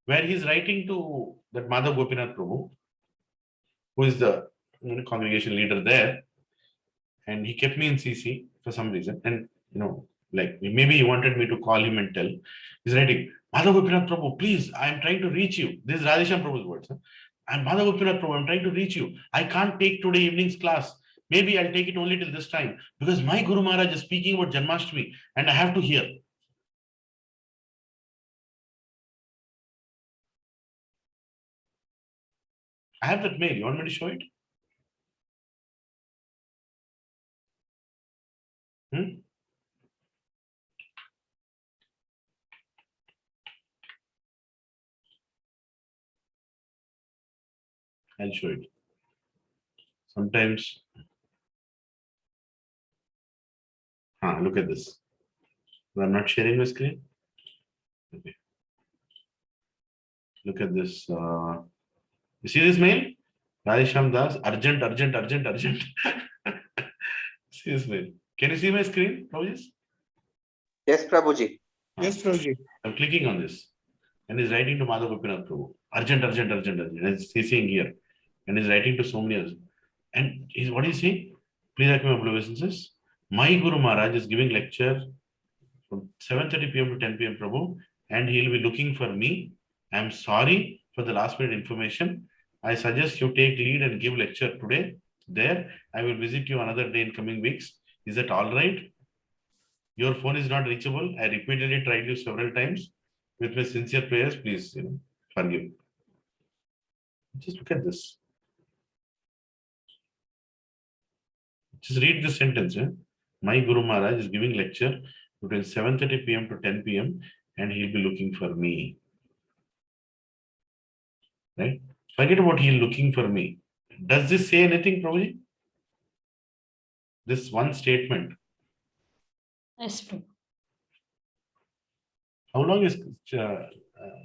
where he's writing to that Madhav Gopinath Prabhu, who is the congregation leader there. And he kept me in CC for some reason. And, like maybe he wanted me to call him and tell. He's writing, Madhav Gopinath Prabhu, please, I'm trying to reach you. This is Radhesham Prabhu's words. Huh? I'm Madhav Gopinath Prabhu, I'm trying to reach you. I can't take today evening's class. Maybe I'll take it only till this time because my Guru Maharaj is speaking about Janmashtami and I have to hear. I have that mail. You want me to show it? I'll show it. Sometimes, look at this. I'm not sharing my screen. Okay. Look at this. You see this mail? Radhesham Das, urgent. See this mail. Can you see my screen, Prabhuji? Yes, Prabhuji. Yes, Prabhuji. I'm clicking on this. And he's writing to Madhav Gopinath Prabhu. Urgent. And he's saying here. And he's writing to so many others. And what is he saying? Please accept my obeisances. My Guru Maharaj is giving lecture from 7:30 p.m. to 10 p.m. Prabhu. And he'll be looking for me. I'm sorry for the last minute information. I suggest you take lead and give lecture today there. I will visit you another day in coming weeks. Is that all right? Your phone is not reachable. I repeatedly tried you several times. With my sincere prayers, please, forgive. Just look at this. Just read this sentence. My Guru Maharaj is giving lecture between 7:30 p.m. to 10 p.m. and he'll be looking for me. Right? Forget about he'll looking for me. Does this say anything, Prabhuji? This one statement. Yes, Prabhu. How long is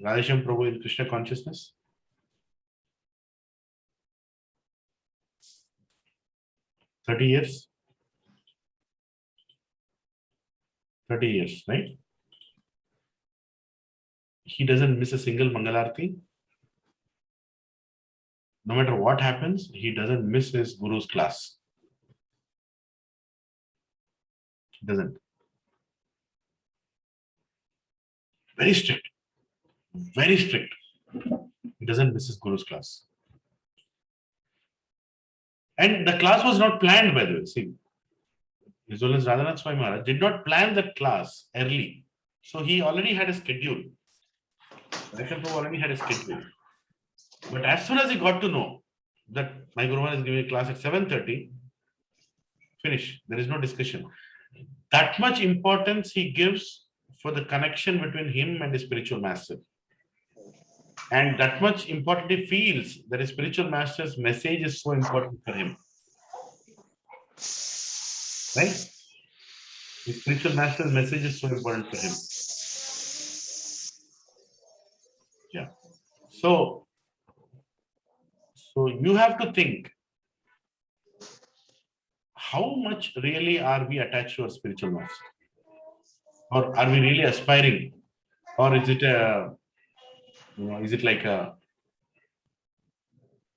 Radhesham Prabhu in Krishna consciousness? 30 years? 30 years, right? He doesn't miss a single Mangalarti. No matter what happens, he doesn't miss his Guru's class. He doesn't. Very strict. Very strict. He doesn't miss his Guru's class. And the class was not planned, by the way. See, His Holiness Radhanath Swami Maharaj did not plan that class early. So he already had a schedule. Radhesham Prabhu already had a schedule. But as soon as he got to know that my Guru Maharaj is giving a class at 7:30, finish. There is no discussion. That much importance he gives for the connection between him and his spiritual master. And that much important he feels that his spiritual master's message is so important for him. Right? His spiritual master's message is so important for him. Yeah. So you have to think, how much really are we attached to our spiritual master? Or are we really aspiring? Or is it is it like a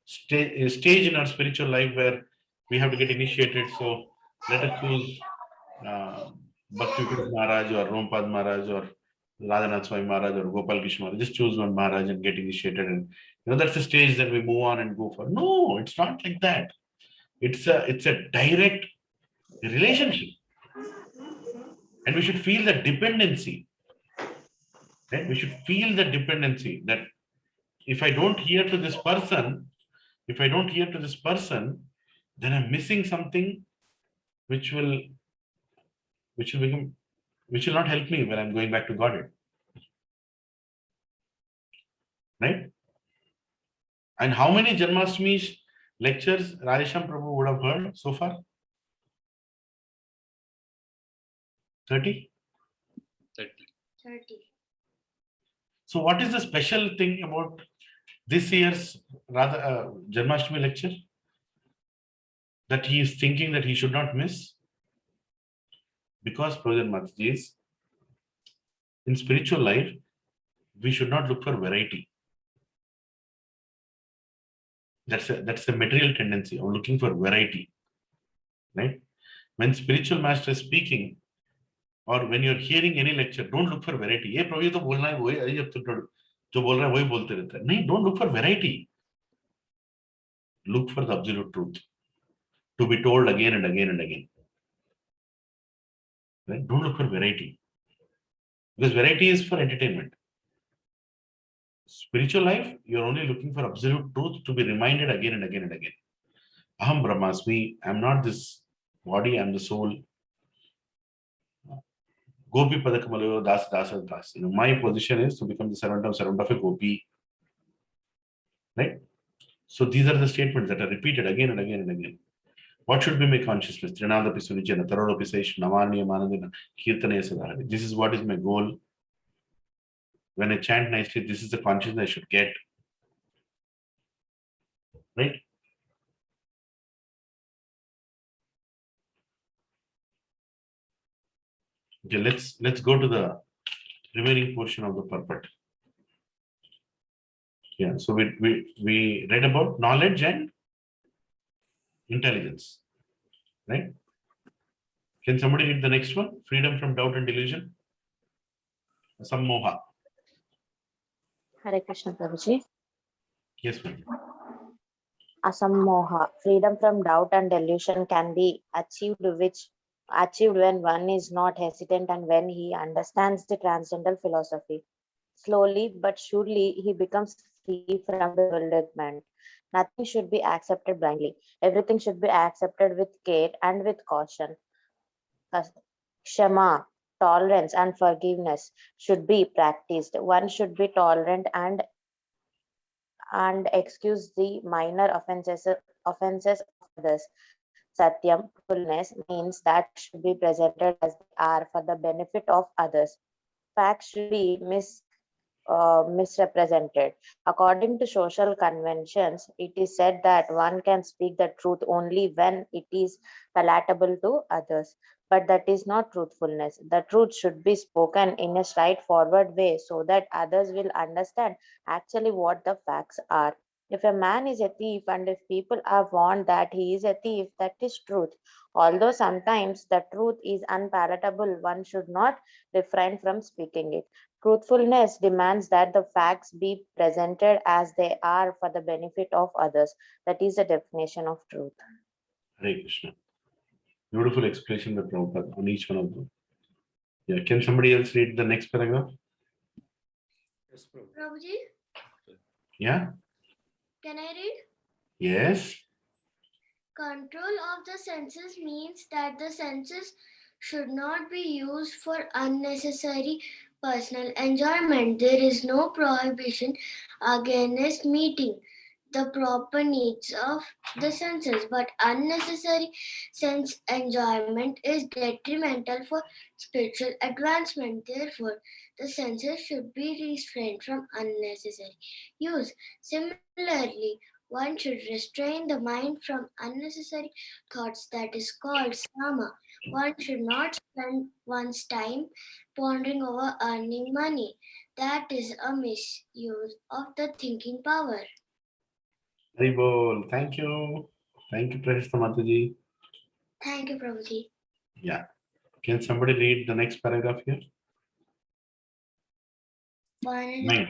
stage in our spiritual life where we have to get initiated? So let us choose Bhakti Vikas Maharaj or Rompad Maharaj or Radhanath Swami Maharaj or Gopal Krishna Maharaj. Just choose one Maharaj and get initiated, and that's the stage that we move on and go for. No, it's not like that. It's a direct relationship, and we should feel the dependency. Right? We should feel the dependency that if I don't hear to this person, then I'm missing something which will not help me when I'm going back to Godhead. Right? And how many Janmashtami lectures Radhesham Prabhu would have heard so far? 30? 30. So what is the special thing about this year's Janmashtami lecture that he is thinking that he should not miss? Because Prabhupada Mataji's, in spiritual life, we should not look for variety. That's a material tendency of looking for variety. Right? When spiritual master is speaking, or when you're hearing any lecture, don't look for variety. Hey, Prabhu, to bolna hai, wohi, jo bol raha hai, wohi bolte rehta hai. No, don't look for variety. Look for the absolute truth to be told again and again and again. Right? Don't look for variety. Because variety is for entertainment. Spiritual life, you're only looking for absolute truth to be reminded again and again and again. Aham Brahmasmi, I'm not this body, I'm the soul. Gopi Padakamalayo Das Das Das. My position is to become the servant of a Gopi. Right? So these are the statements that are repeated again and again and again. What should be my consciousness? Trinadapi Sunijana, Tarodopi Saish, Namani Manandina, Kirtanaya Sadhari. This is what is my goal. When I chant nicely, this is the consciousness I should get. Right? Okay, let's go to the remaining portion of the purport. Yeah, so we read about knowledge and intelligence. Right? Can somebody read the next one? Freedom from doubt and delusion. Sammoha. Hare Krishna Prabhuji. Yes, ma'am. Asammoha, freedom from doubt and delusion can be achieved when one is not hesitant and when he understands the transcendental philosophy. Slowly but surely he becomes free from bewilderment. Nothing should be accepted blindly. Everything should be accepted with care and with caution. Kshama, tolerance and forgiveness should be practiced. One should be tolerant and excuse the minor offenses of others. Satyam, truthfulness, means that should be presented as they are for the benefit of others. Facts should be misrepresented. According to social conventions, it is said that one can speak the truth only when it is palatable to others. But that is not truthfulness. The truth should be spoken in a straightforward way so that others will understand actually what the facts are. If a man is a thief and if people are warned that he is a thief, that is truth. Although sometimes the truth is unpalatable, one should not refrain from speaking it. Truthfulness demands that the facts be presented as they are for the benefit of others. That is the definition of truth. Hare Krishna. Beautiful explanation by Prabhupada on each one of them. Yeah, can somebody else read the next paragraph? Yes, Prabhu. Prabhuji, Yeah? can I read? Yes? Control of the senses means that the senses should not be used for unnecessary personal enjoyment. There is no prohibition against meeting the proper needs of the senses, but unnecessary sense enjoyment is detrimental for spiritual advancement. Therefore, the senses should be restrained from unnecessary use. Similarly, one should restrain the mind from unnecessary thoughts, that is called sama. One should not spend one's time pondering over earning money. That is a misuse of the thinking power. Haribol. Thank you. Thank you, Precious Mataji. Thank you, Prabhuji. Yeah. Can somebody read the next paragraph here? Mind.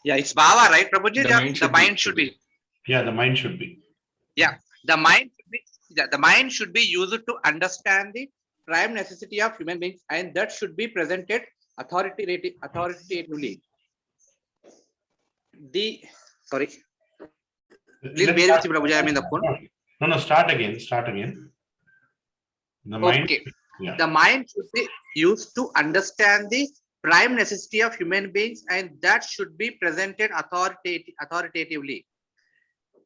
Yeah, it's Bhava, right, Prabhuji? The Yeah, mind the should be, mind should be. Yeah, the mind should be. Yeah, the mind should be used to understand the prime necessity of human beings, and that should be presented authoritatively. Sorry. Please Let's bear with start. me, Prabhuji. I'm in the phone. No, start again. Start again. The mind. Okay. Yeah. The mind should be used to understand the prime necessity of human beings, and that should be presented authoritatively.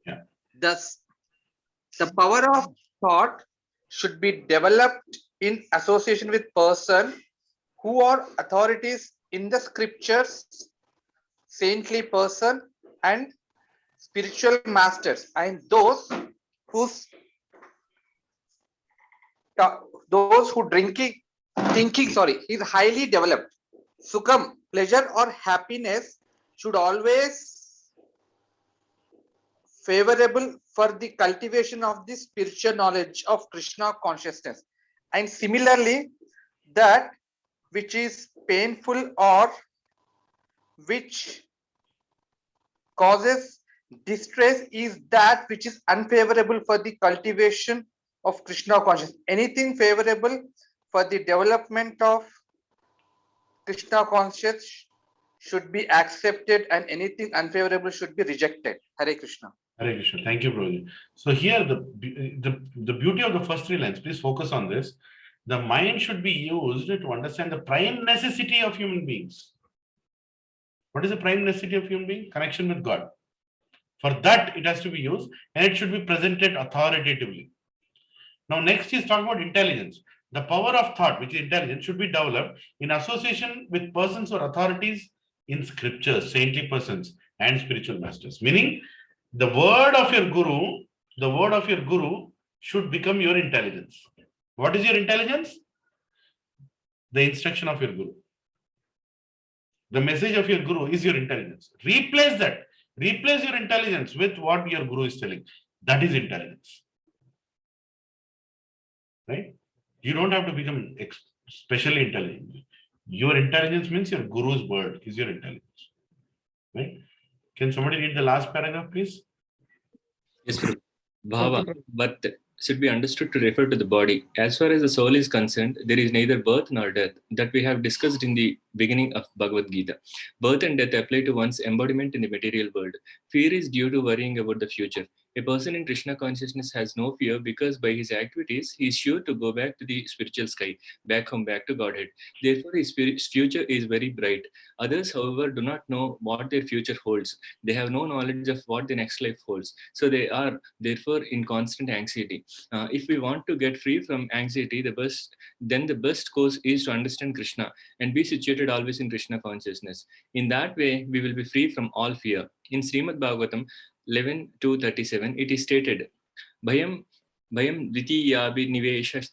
Yeah. Thus, the power of thought should be developed in association with persons who are authorities in the scriptures, saintly person, and spiritual masters, and those who thinking is highly developed. Sukham, pleasure or happiness should always favorable for the cultivation of the spiritual knowledge of Krishna consciousness. And similarly, that which is painful or which causes distress is that which is unfavorable for the cultivation of Krishna consciousness. Anything favorable for the development of Krishna consciousness should be accepted, and anything unfavorable should be rejected. Hare Krishna. Hare Krishna. Thank you, Prabhuji. So here, the beauty of the first three lines, please focus on this. The mind should be used to understand the prime necessity of human beings. What is the prime necessity of human being? Connection with God. For that, it has to be used, and it should be presented authoritatively. Now, next is talking about intelligence. The power of thought, which is intelligence, should be developed in association with persons or authorities in scriptures, saintly persons, and spiritual masters. Meaning, the word of your guru should become your intelligence. What is your intelligence? The instruction of your guru. The message of your guru is your intelligence. Replace that. Replace your intelligence with what your guru is telling. That is intelligence. Right? You don't have to become specially intelligent. Your intelligence means your guru's word is your intelligence. Right? Can somebody read the last paragraph, please? Yes, Prabhu. Bhava, but should be understood to refer to the body. As far as the soul is concerned, there is neither birth nor death, that we have discussed in the beginning of Bhagavad Gita. Birth and death apply to one's embodiment in the material world. Fear is due to worrying about the future. A person in Krishna consciousness has no fear because by his activities, he is sure to go back to the spiritual sky, back home, back to Godhead. Therefore, his future is very bright. Others, however, do not know what their future holds. They have no knowledge of what the next life holds. So they are therefore in constant anxiety. If we want to get free from anxiety, the best course is to understand Krishna and be situated always in Krishna consciousness. In that way, we will be free from all fear. In Srimad Bhagavatam 11:237, it is stated, Bhayam Dvitiyabi Nivesha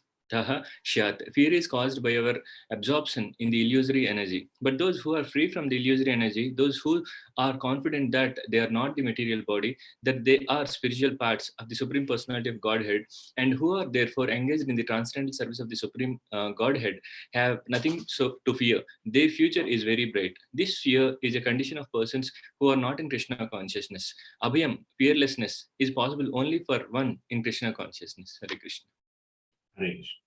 Shyat. Fear is caused by our absorption in the illusory energy. But those who are free from the illusory energy, those who are confident that they are not the material body, that they are spiritual parts of the Supreme Personality of Godhead, and who are therefore engaged in the transcendental service of the Supreme Godhead, have nothing to fear. Their future is very bright. This fear is a condition of persons who are not in Krishna consciousness. Abhayam, fearlessness, is possible only for one in Krishna consciousness. Hare Krishna. Hare Krishna.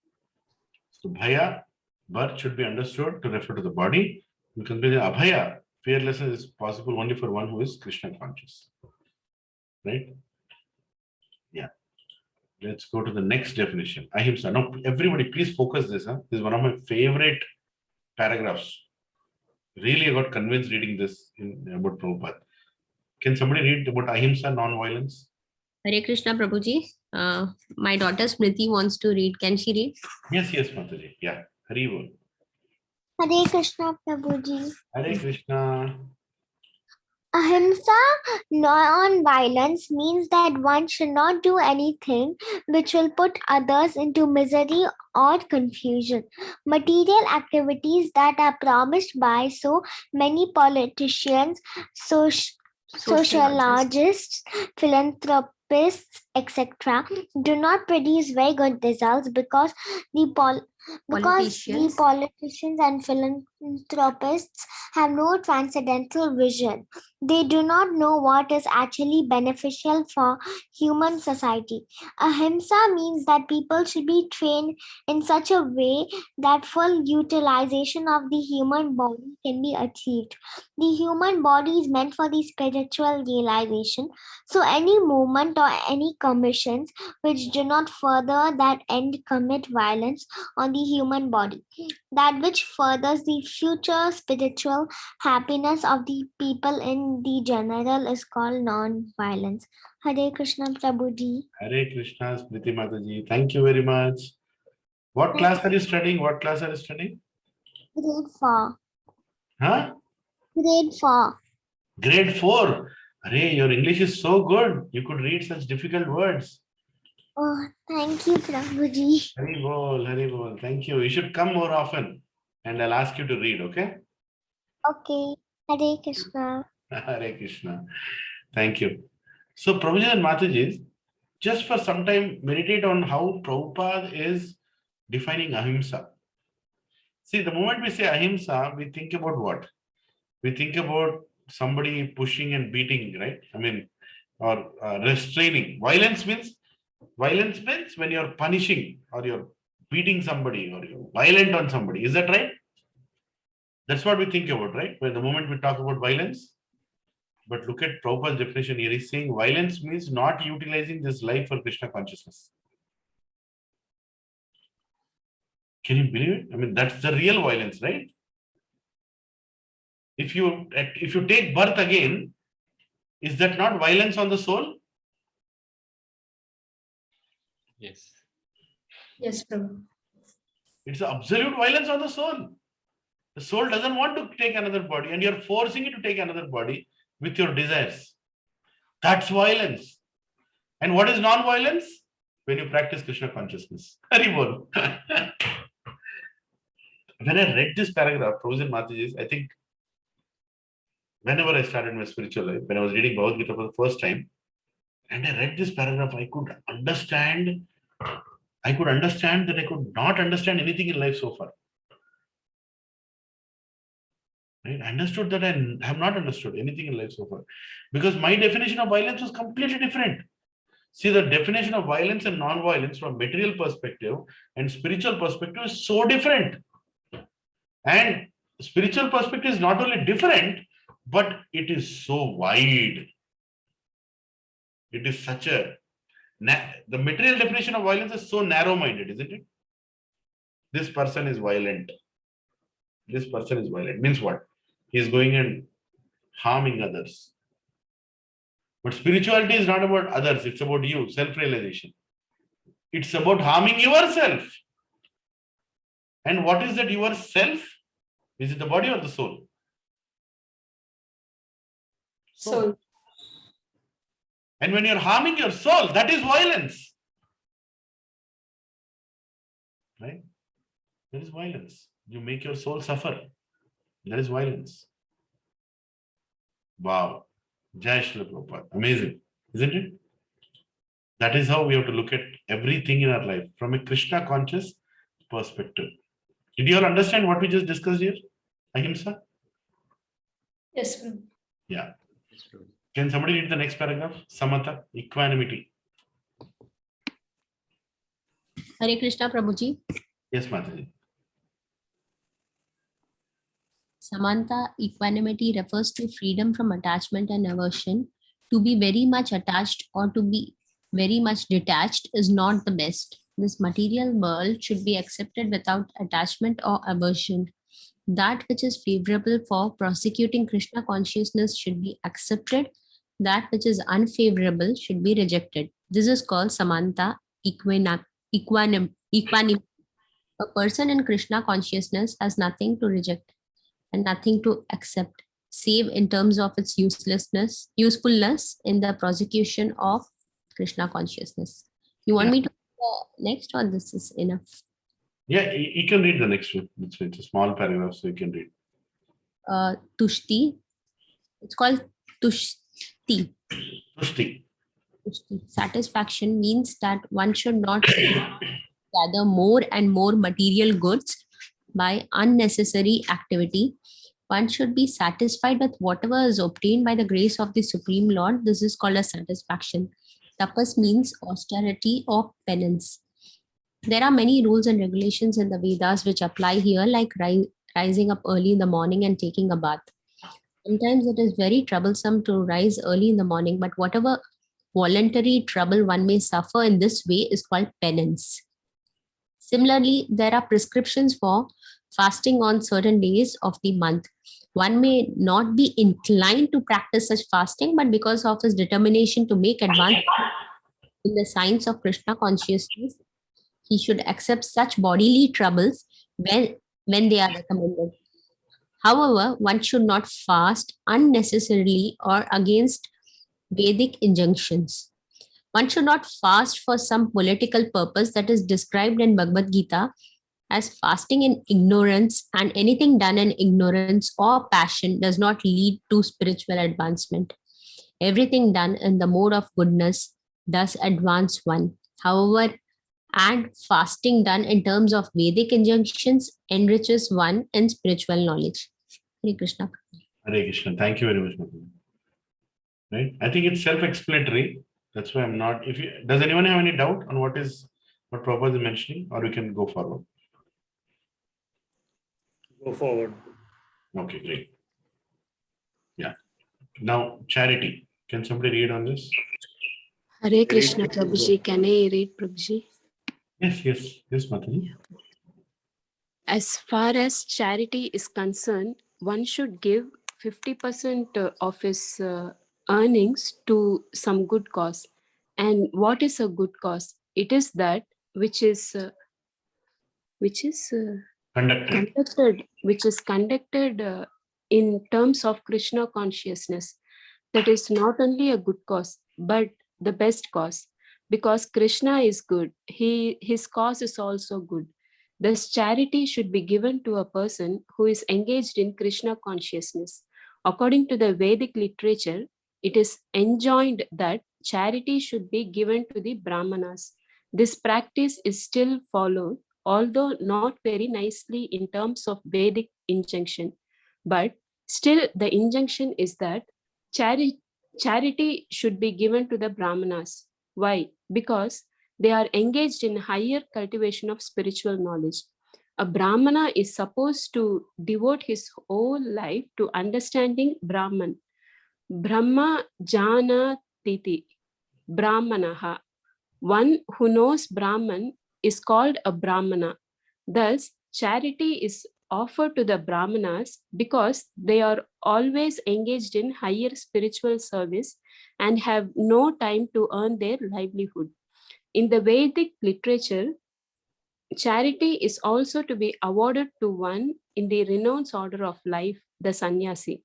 So Bhaya, birth should be understood to refer to the body. Because with Abhaya, fearlessness is possible only for one who is Krishna conscious. Right? Yeah. Let's go to the next definition. Ahimsa. Now, everybody, please focus this. This is one of my favorite paragraphs. Really, I got convinced reading this about Prabhupada. Can somebody read about Ahimsa, non-violence? Hare Krishna, Prabhuji. My daughter Smriti wants to read. Can she read? Yes, Mataji. Yeah. Hari Bol. Hare Krishna, Prabhuji. Hare Krishna. Ahimsa, non-violence, means that one should not do anything which will put others into misery or confusion. Material activities that are promised by so many politicians, sociologists, philanthropists, etc., do not produce very good results because the politicians and philanthropists have no transcendental vision. They do not know what is actually beneficial for human society. Ahimsa means that people should be trained in such a way that full utilization of the human body can be achieved. The human body is meant for the spiritual realization, so any movement or any commissions which do not further that end commit violence on the human body. That which furthers the future spiritual happiness of the people in the general is called non-violence. Hare Krishna, Prabhuji. Hare Krishna, Smriti Mataji. Thank you very much. What class are you studying? Grade 4. Huh? Grade 4. Grade 4. Hare, your English is so good. You could read such difficult words. Oh, thank you, Prabhuji. Hari Bol. Thank you. You should come more often and I'll ask you to read, okay? Okay. Hare Krishna. Hare Krishna. Thank you. So, Prabhuji and Mataji, just for some time, meditate on how Prabhupada is defining ahimsa. See, the moment we say ahimsa, we think about what? We think about somebody pushing and beating, right? I mean, or restraining. Violence means when you're punishing or you're beating somebody or you're violent on somebody. Is that right? That's what we think about, right? When the moment we talk about violence. But look at Prabhupada's definition here. He's saying violence means not utilizing this life for Krishna consciousness. Can you believe it? I mean, that's the real violence, right? If you take birth again, is that not violence on the soul? Yes. Yes, Prabhu. It's absolute violence on the soul. The soul doesn't want to take another body and you're forcing it to take another body with your desires. That's violence. And what is non-violence? When you practice Krishna consciousness. Hari Bol. When I read this paragraph, Prabhuji Mataji, I think whenever I started my spiritual life, when I was reading Bhagavad Gita for the first time, and I read this paragraph, I could understand that I could not understand anything in life so far. Right? I understood that I have not understood anything in life so far. Because my definition of violence was completely different. See, the definition of violence and non-violence from material perspective and spiritual perspective is so different. And spiritual perspective is not only different, but it is so wide. It is such a, the material definition of violence is so narrow-minded, isn't it? This person is violent. This person is violent. Means what? He is going and harming others. But spirituality is not about others, it's about you, self-realization. It's about harming yourself. And what is that yourself? Is it the body or the soul? Soul. And when you're harming your soul, that is violence. Right? That is violence. You make your soul suffer. That is violence. Wow. Jai Shri Prabhupada. Amazing. Isn't it? That is how we have to look at everything in our life from a Krishna conscious perspective. Did you all understand what we just discussed here? Ahimsa? Yes, Prabhu. Yeah. Can somebody read the next paragraph? Samatha, equanimity. Hare Krishna, Prabhuji. Yes, Mataji. Samantha, equanimity refers to freedom from attachment and aversion. To be very much attached or to be very much detached is not the best. This material world should be accepted without attachment or aversion. That which is favorable for prosecuting Krishna consciousness should be accepted. That which is unfavorable should be rejected. This is called Samantha, equanimity. A person in Krishna consciousness has nothing to reject and nothing to accept, save in terms of its usefulness in the prosecution of Krishna consciousness. You want me to next, or this is enough? Yeah, you can read the next one. It's a small paragraph, so you can read. Tushti. It's called Tushti. Tushti. Satisfaction means that one should not gather more and more material goods by unnecessary activity. One should be satisfied with whatever is obtained by the grace of the Supreme Lord. This is called a satisfaction. Tapas means austerity or penance. There are many rules and regulations in the Vedas which apply here, like rising up early in the morning and taking a bath. Sometimes it is very troublesome to rise early in the morning, but whatever voluntary trouble one may suffer in this way is called penance. Similarly, there are prescriptions for fasting on certain days of the month. One may not be inclined to practice such fasting, but because of his determination to make advance in the science of Krishna consciousness, he should accept such bodily troubles when they are recommended. However, one should not fast unnecessarily or against Vedic injunctions. One should not fast for some political purpose that is described in Bhagavad Gita as fasting in ignorance, and anything done in ignorance or passion does not lead to spiritual advancement. Everything done in the mode of goodness does advance one. However, and fasting done in terms of Vedic injunctions enriches one in spiritual knowledge. Hare Krishna. Hare Krishna. Thank you very much, Mataji. Right? I think it's self-explanatory. That's why I'm not. Does anyone have any doubt on what Prabhupada is mentioning, or we can go forward? Go forward. Okay, great. Yeah. Now, charity. Can somebody read on this? Hare Krishna, Prabhuji. Can I read, Prabhuji? Yes, Mataji. As far as charity is concerned, one should give 50% of his earnings to some good cause. And what is a good cause? It is that which is conducted in terms of Krishna consciousness. That is not only a good cause, but the best cause. Because Krishna is good, his cause is also good. Thus, charity should be given to a person who is engaged in Krishna consciousness. According to the Vedic literature, it is enjoined that charity should be given to the Brahmanas. This practice is still followed, although not very nicely in terms of Vedic injunction. But Still, the injunction is that charity should be given to the Brahmanas. Why? Because they are engaged in higher cultivation of spiritual knowledge. A Brahmana is supposed to devote his whole life to understanding Brahman. Brahma jana titi, Brahmanaha. One who knows Brahman is called a Brahmana. Thus, charity is offered to the Brahmanas because they are always engaged in higher spiritual service and have no time to earn their livelihood. In the Vedic literature, charity is also to be awarded to one in the renounce order of life, the sannyasi.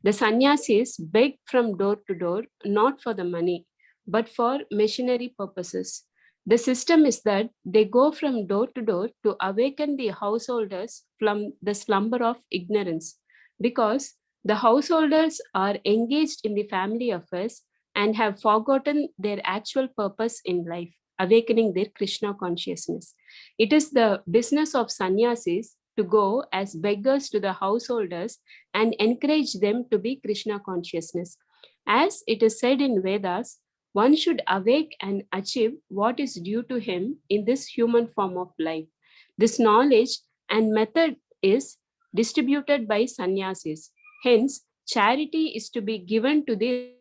The sannyasis beg from door to door, not for the money, but for missionary purposes. The system is that they go from door to door to awaken the householders from the slumber of ignorance, because the householders are engaged in the family affairs and have forgotten their actual purpose in life, awakening their Krishna consciousness. It is the business of sannyasis to go as beggars to the householders and encourage them to be Krishna consciousness. As it is said in Vedas, one should awake and achieve what is due to him in this human form of life. This knowledge and method is distributed by sannyasis. Hence, charity is to be given to the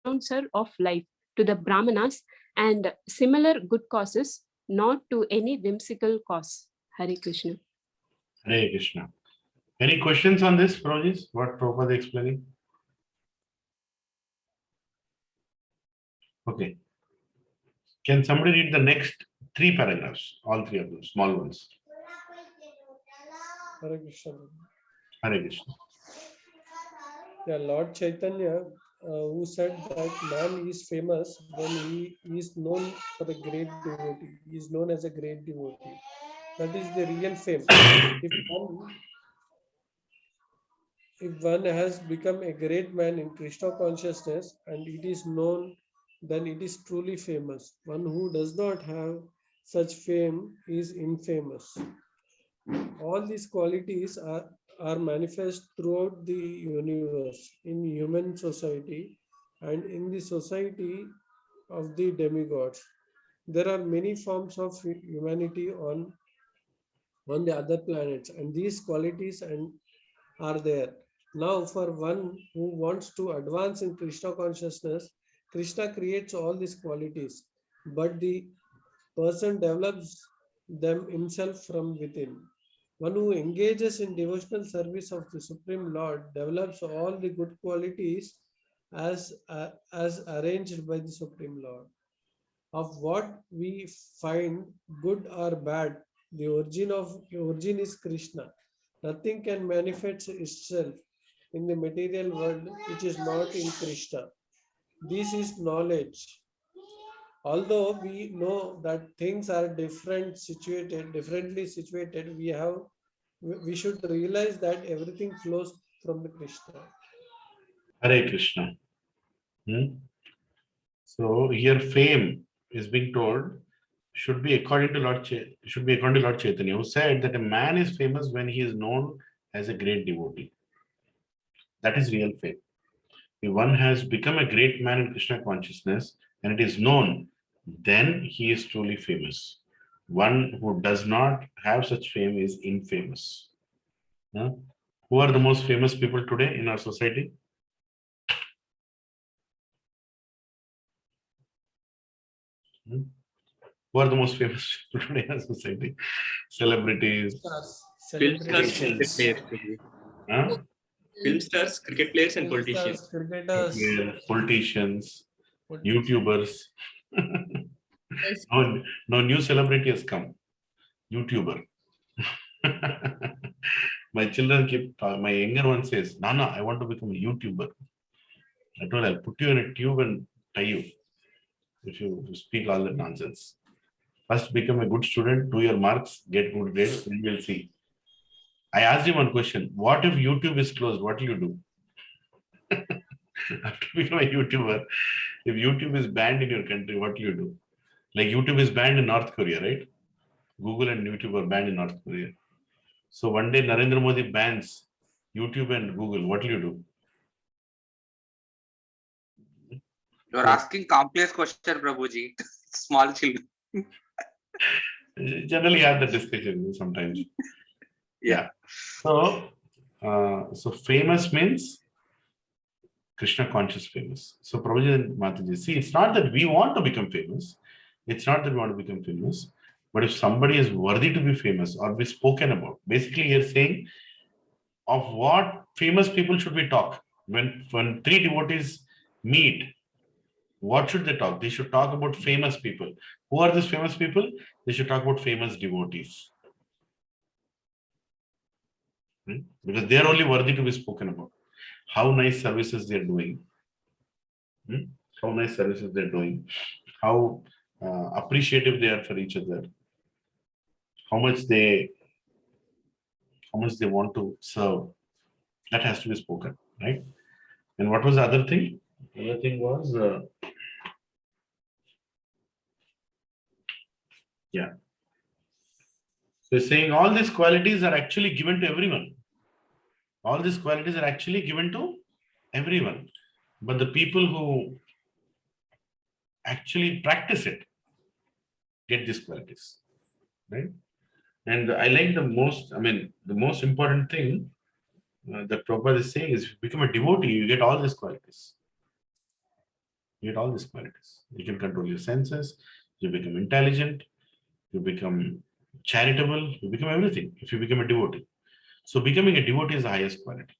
renouncer of life, to the Brahmanas, and similar good causes, not to any whimsical cause. Hare Krishna. Hare Krishna. Any questions on this, Prabhuji? What Prabhupada is explaining? Okay. Can somebody read the next 3 paragraphs? All 3 of them, small ones. Hare Krishna. Hare Krishna. Yeah, Lord Chaitanya, who said that man is famous when he is known for a great devotee. He is known as a great devotee. That is the real fame. If one has become a great man in Krishna consciousness and it is known, then it is truly famous. One who does not have such fame is infamous. All these qualities are manifest throughout the universe, in human society and in the society of the demigods. There are many forms of humanity on the other planets, and these qualities are there. Now, for one who wants to advance in Krishna consciousness, Krishna creates all these qualities, but the person develops them himself from within. One who engages in devotional service of the Supreme Lord develops all the good qualities as arranged by the Supreme Lord. Of what we find good or bad, the origin is Krishna. Nothing can manifest itself in the material world which is not in Krishna. This is knowledge. Although we know that things are differently situated, we should realize that everything flows from the Krishna. Hare Krishna. So here fame is being told should be according to Lord Chaitanya, who said that a man is famous when he is known as a great devotee. That is real fame. If one has become a great man in Krishna consciousness and it is known, then he is truly famous. One who does not have such fame is infamous. Who are the most famous people today in our society? Who are the most famous people today in our society? Celebrities. Film stars, cricket players. Huh? Film stars, cricket players, and politicians. Politicians, YouTubers. No new celebrity has come. YouTuber. My children my younger one says, Nana, I want to become a YouTuber. I told her, I'll put you in a tube and tie you if you speak all that nonsense. First, become a good student, do your marks, get good grades, then we'll see. I asked him one question. What if YouTube is closed? What will you do? After becoming a YouTuber, if YouTube is banned in your country, what will you do? Like YouTube is banned in North Korea, right? Google and YouTube are banned in North Korea. So one day Narendra Modi bans YouTube and Google, what will you do? You're asking complex question, Prabhuji. Small children. Generally have the discussion sometimes. Yeah. So famous means Krishna conscious famous. So Prabhuji and Mataji, see, it's not that we want to become famous. It's not that we want to become famous. But if somebody is worthy to be famous or be spoken about, basically you're saying of what famous people should we talk? When three devotees meet, what should they talk? They should talk about famous people. Who are these famous people? They should talk about famous devotees. Because they are only worthy to be spoken about. How nice services they are doing. How nice services they're doing. How appreciative they are for each other. How much they want to serve. That has to be spoken, right? And what was the other thing? The other thing was, So saying all these qualities are actually given to everyone. All these qualities are actually given to everyone. But the people who actually practice it get these qualities, right? And I like the most important thing that Prabhupada is saying is, if you become a devotee, you get all these qualities. You get all these qualities. You can control your senses, you become intelligent, you become charitable, you become everything if you become a devotee. So becoming a devotee is the highest quality.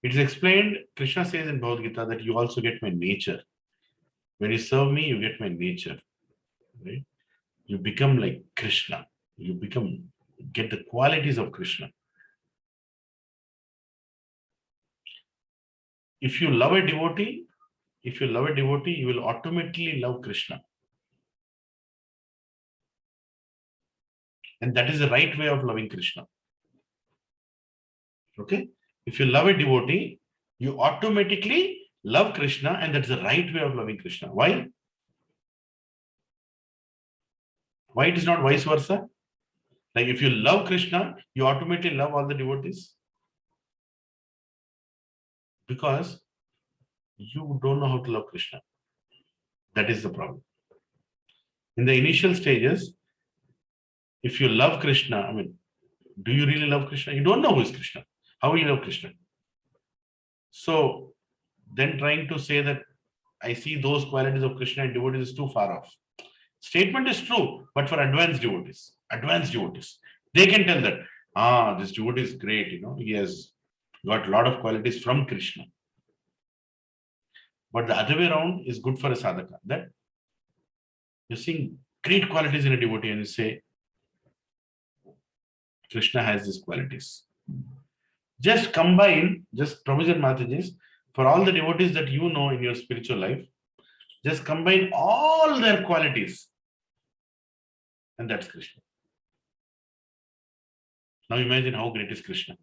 It is explained, Krishna says in Bhagavad Gita that you also get my nature. When you serve me, you get my nature. Right? You become like Krishna. You get the qualities of Krishna. If you love a devotee, you will automatically love Krishna. And that is the right way of loving Krishna. Okay? If you love a devotee, you automatically love Krishna, and that's the right way of loving Krishna. Why? Why it is not vice versa? Like if you love Krishna, you automatically love all the devotees? Because you don't know how to love Krishna. That is the problem. In the initial stages, if you love Krishna, do you really love Krishna? You don't know who is Krishna. How will you love Krishna? So then trying to say that I see those qualities of Krishna in devotees is too far off. Statement is true, but for advanced devotees, they can tell that, this devotee is great, he has got a lot of qualities from Krishna. But the other way around is good for a sadhaka, that you're seeing great qualities in a devotee and you say, Krishna has these qualities. Just combine, Prabhuji and Mataji's, for all the devotees that you know in your spiritual life, just combine all their qualities. And that's Krishna. Now imagine how great is Krishna.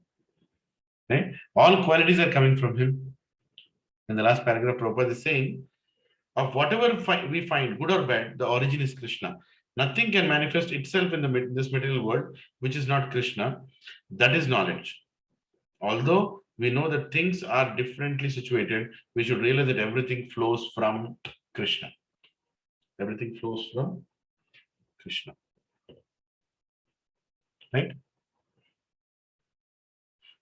Right? All qualities are coming from him. In the last paragraph, Prabhupada is saying, of whatever we find, good or bad, the origin is Krishna. Nothing can manifest itself in this material world which is not Krishna. That is knowledge. Although we know that things are differently situated, we should realize that everything flows from Krishna. Everything flows from Krishna. Right?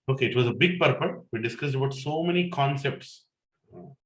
Okay, it was a big purport. We discussed about so many concepts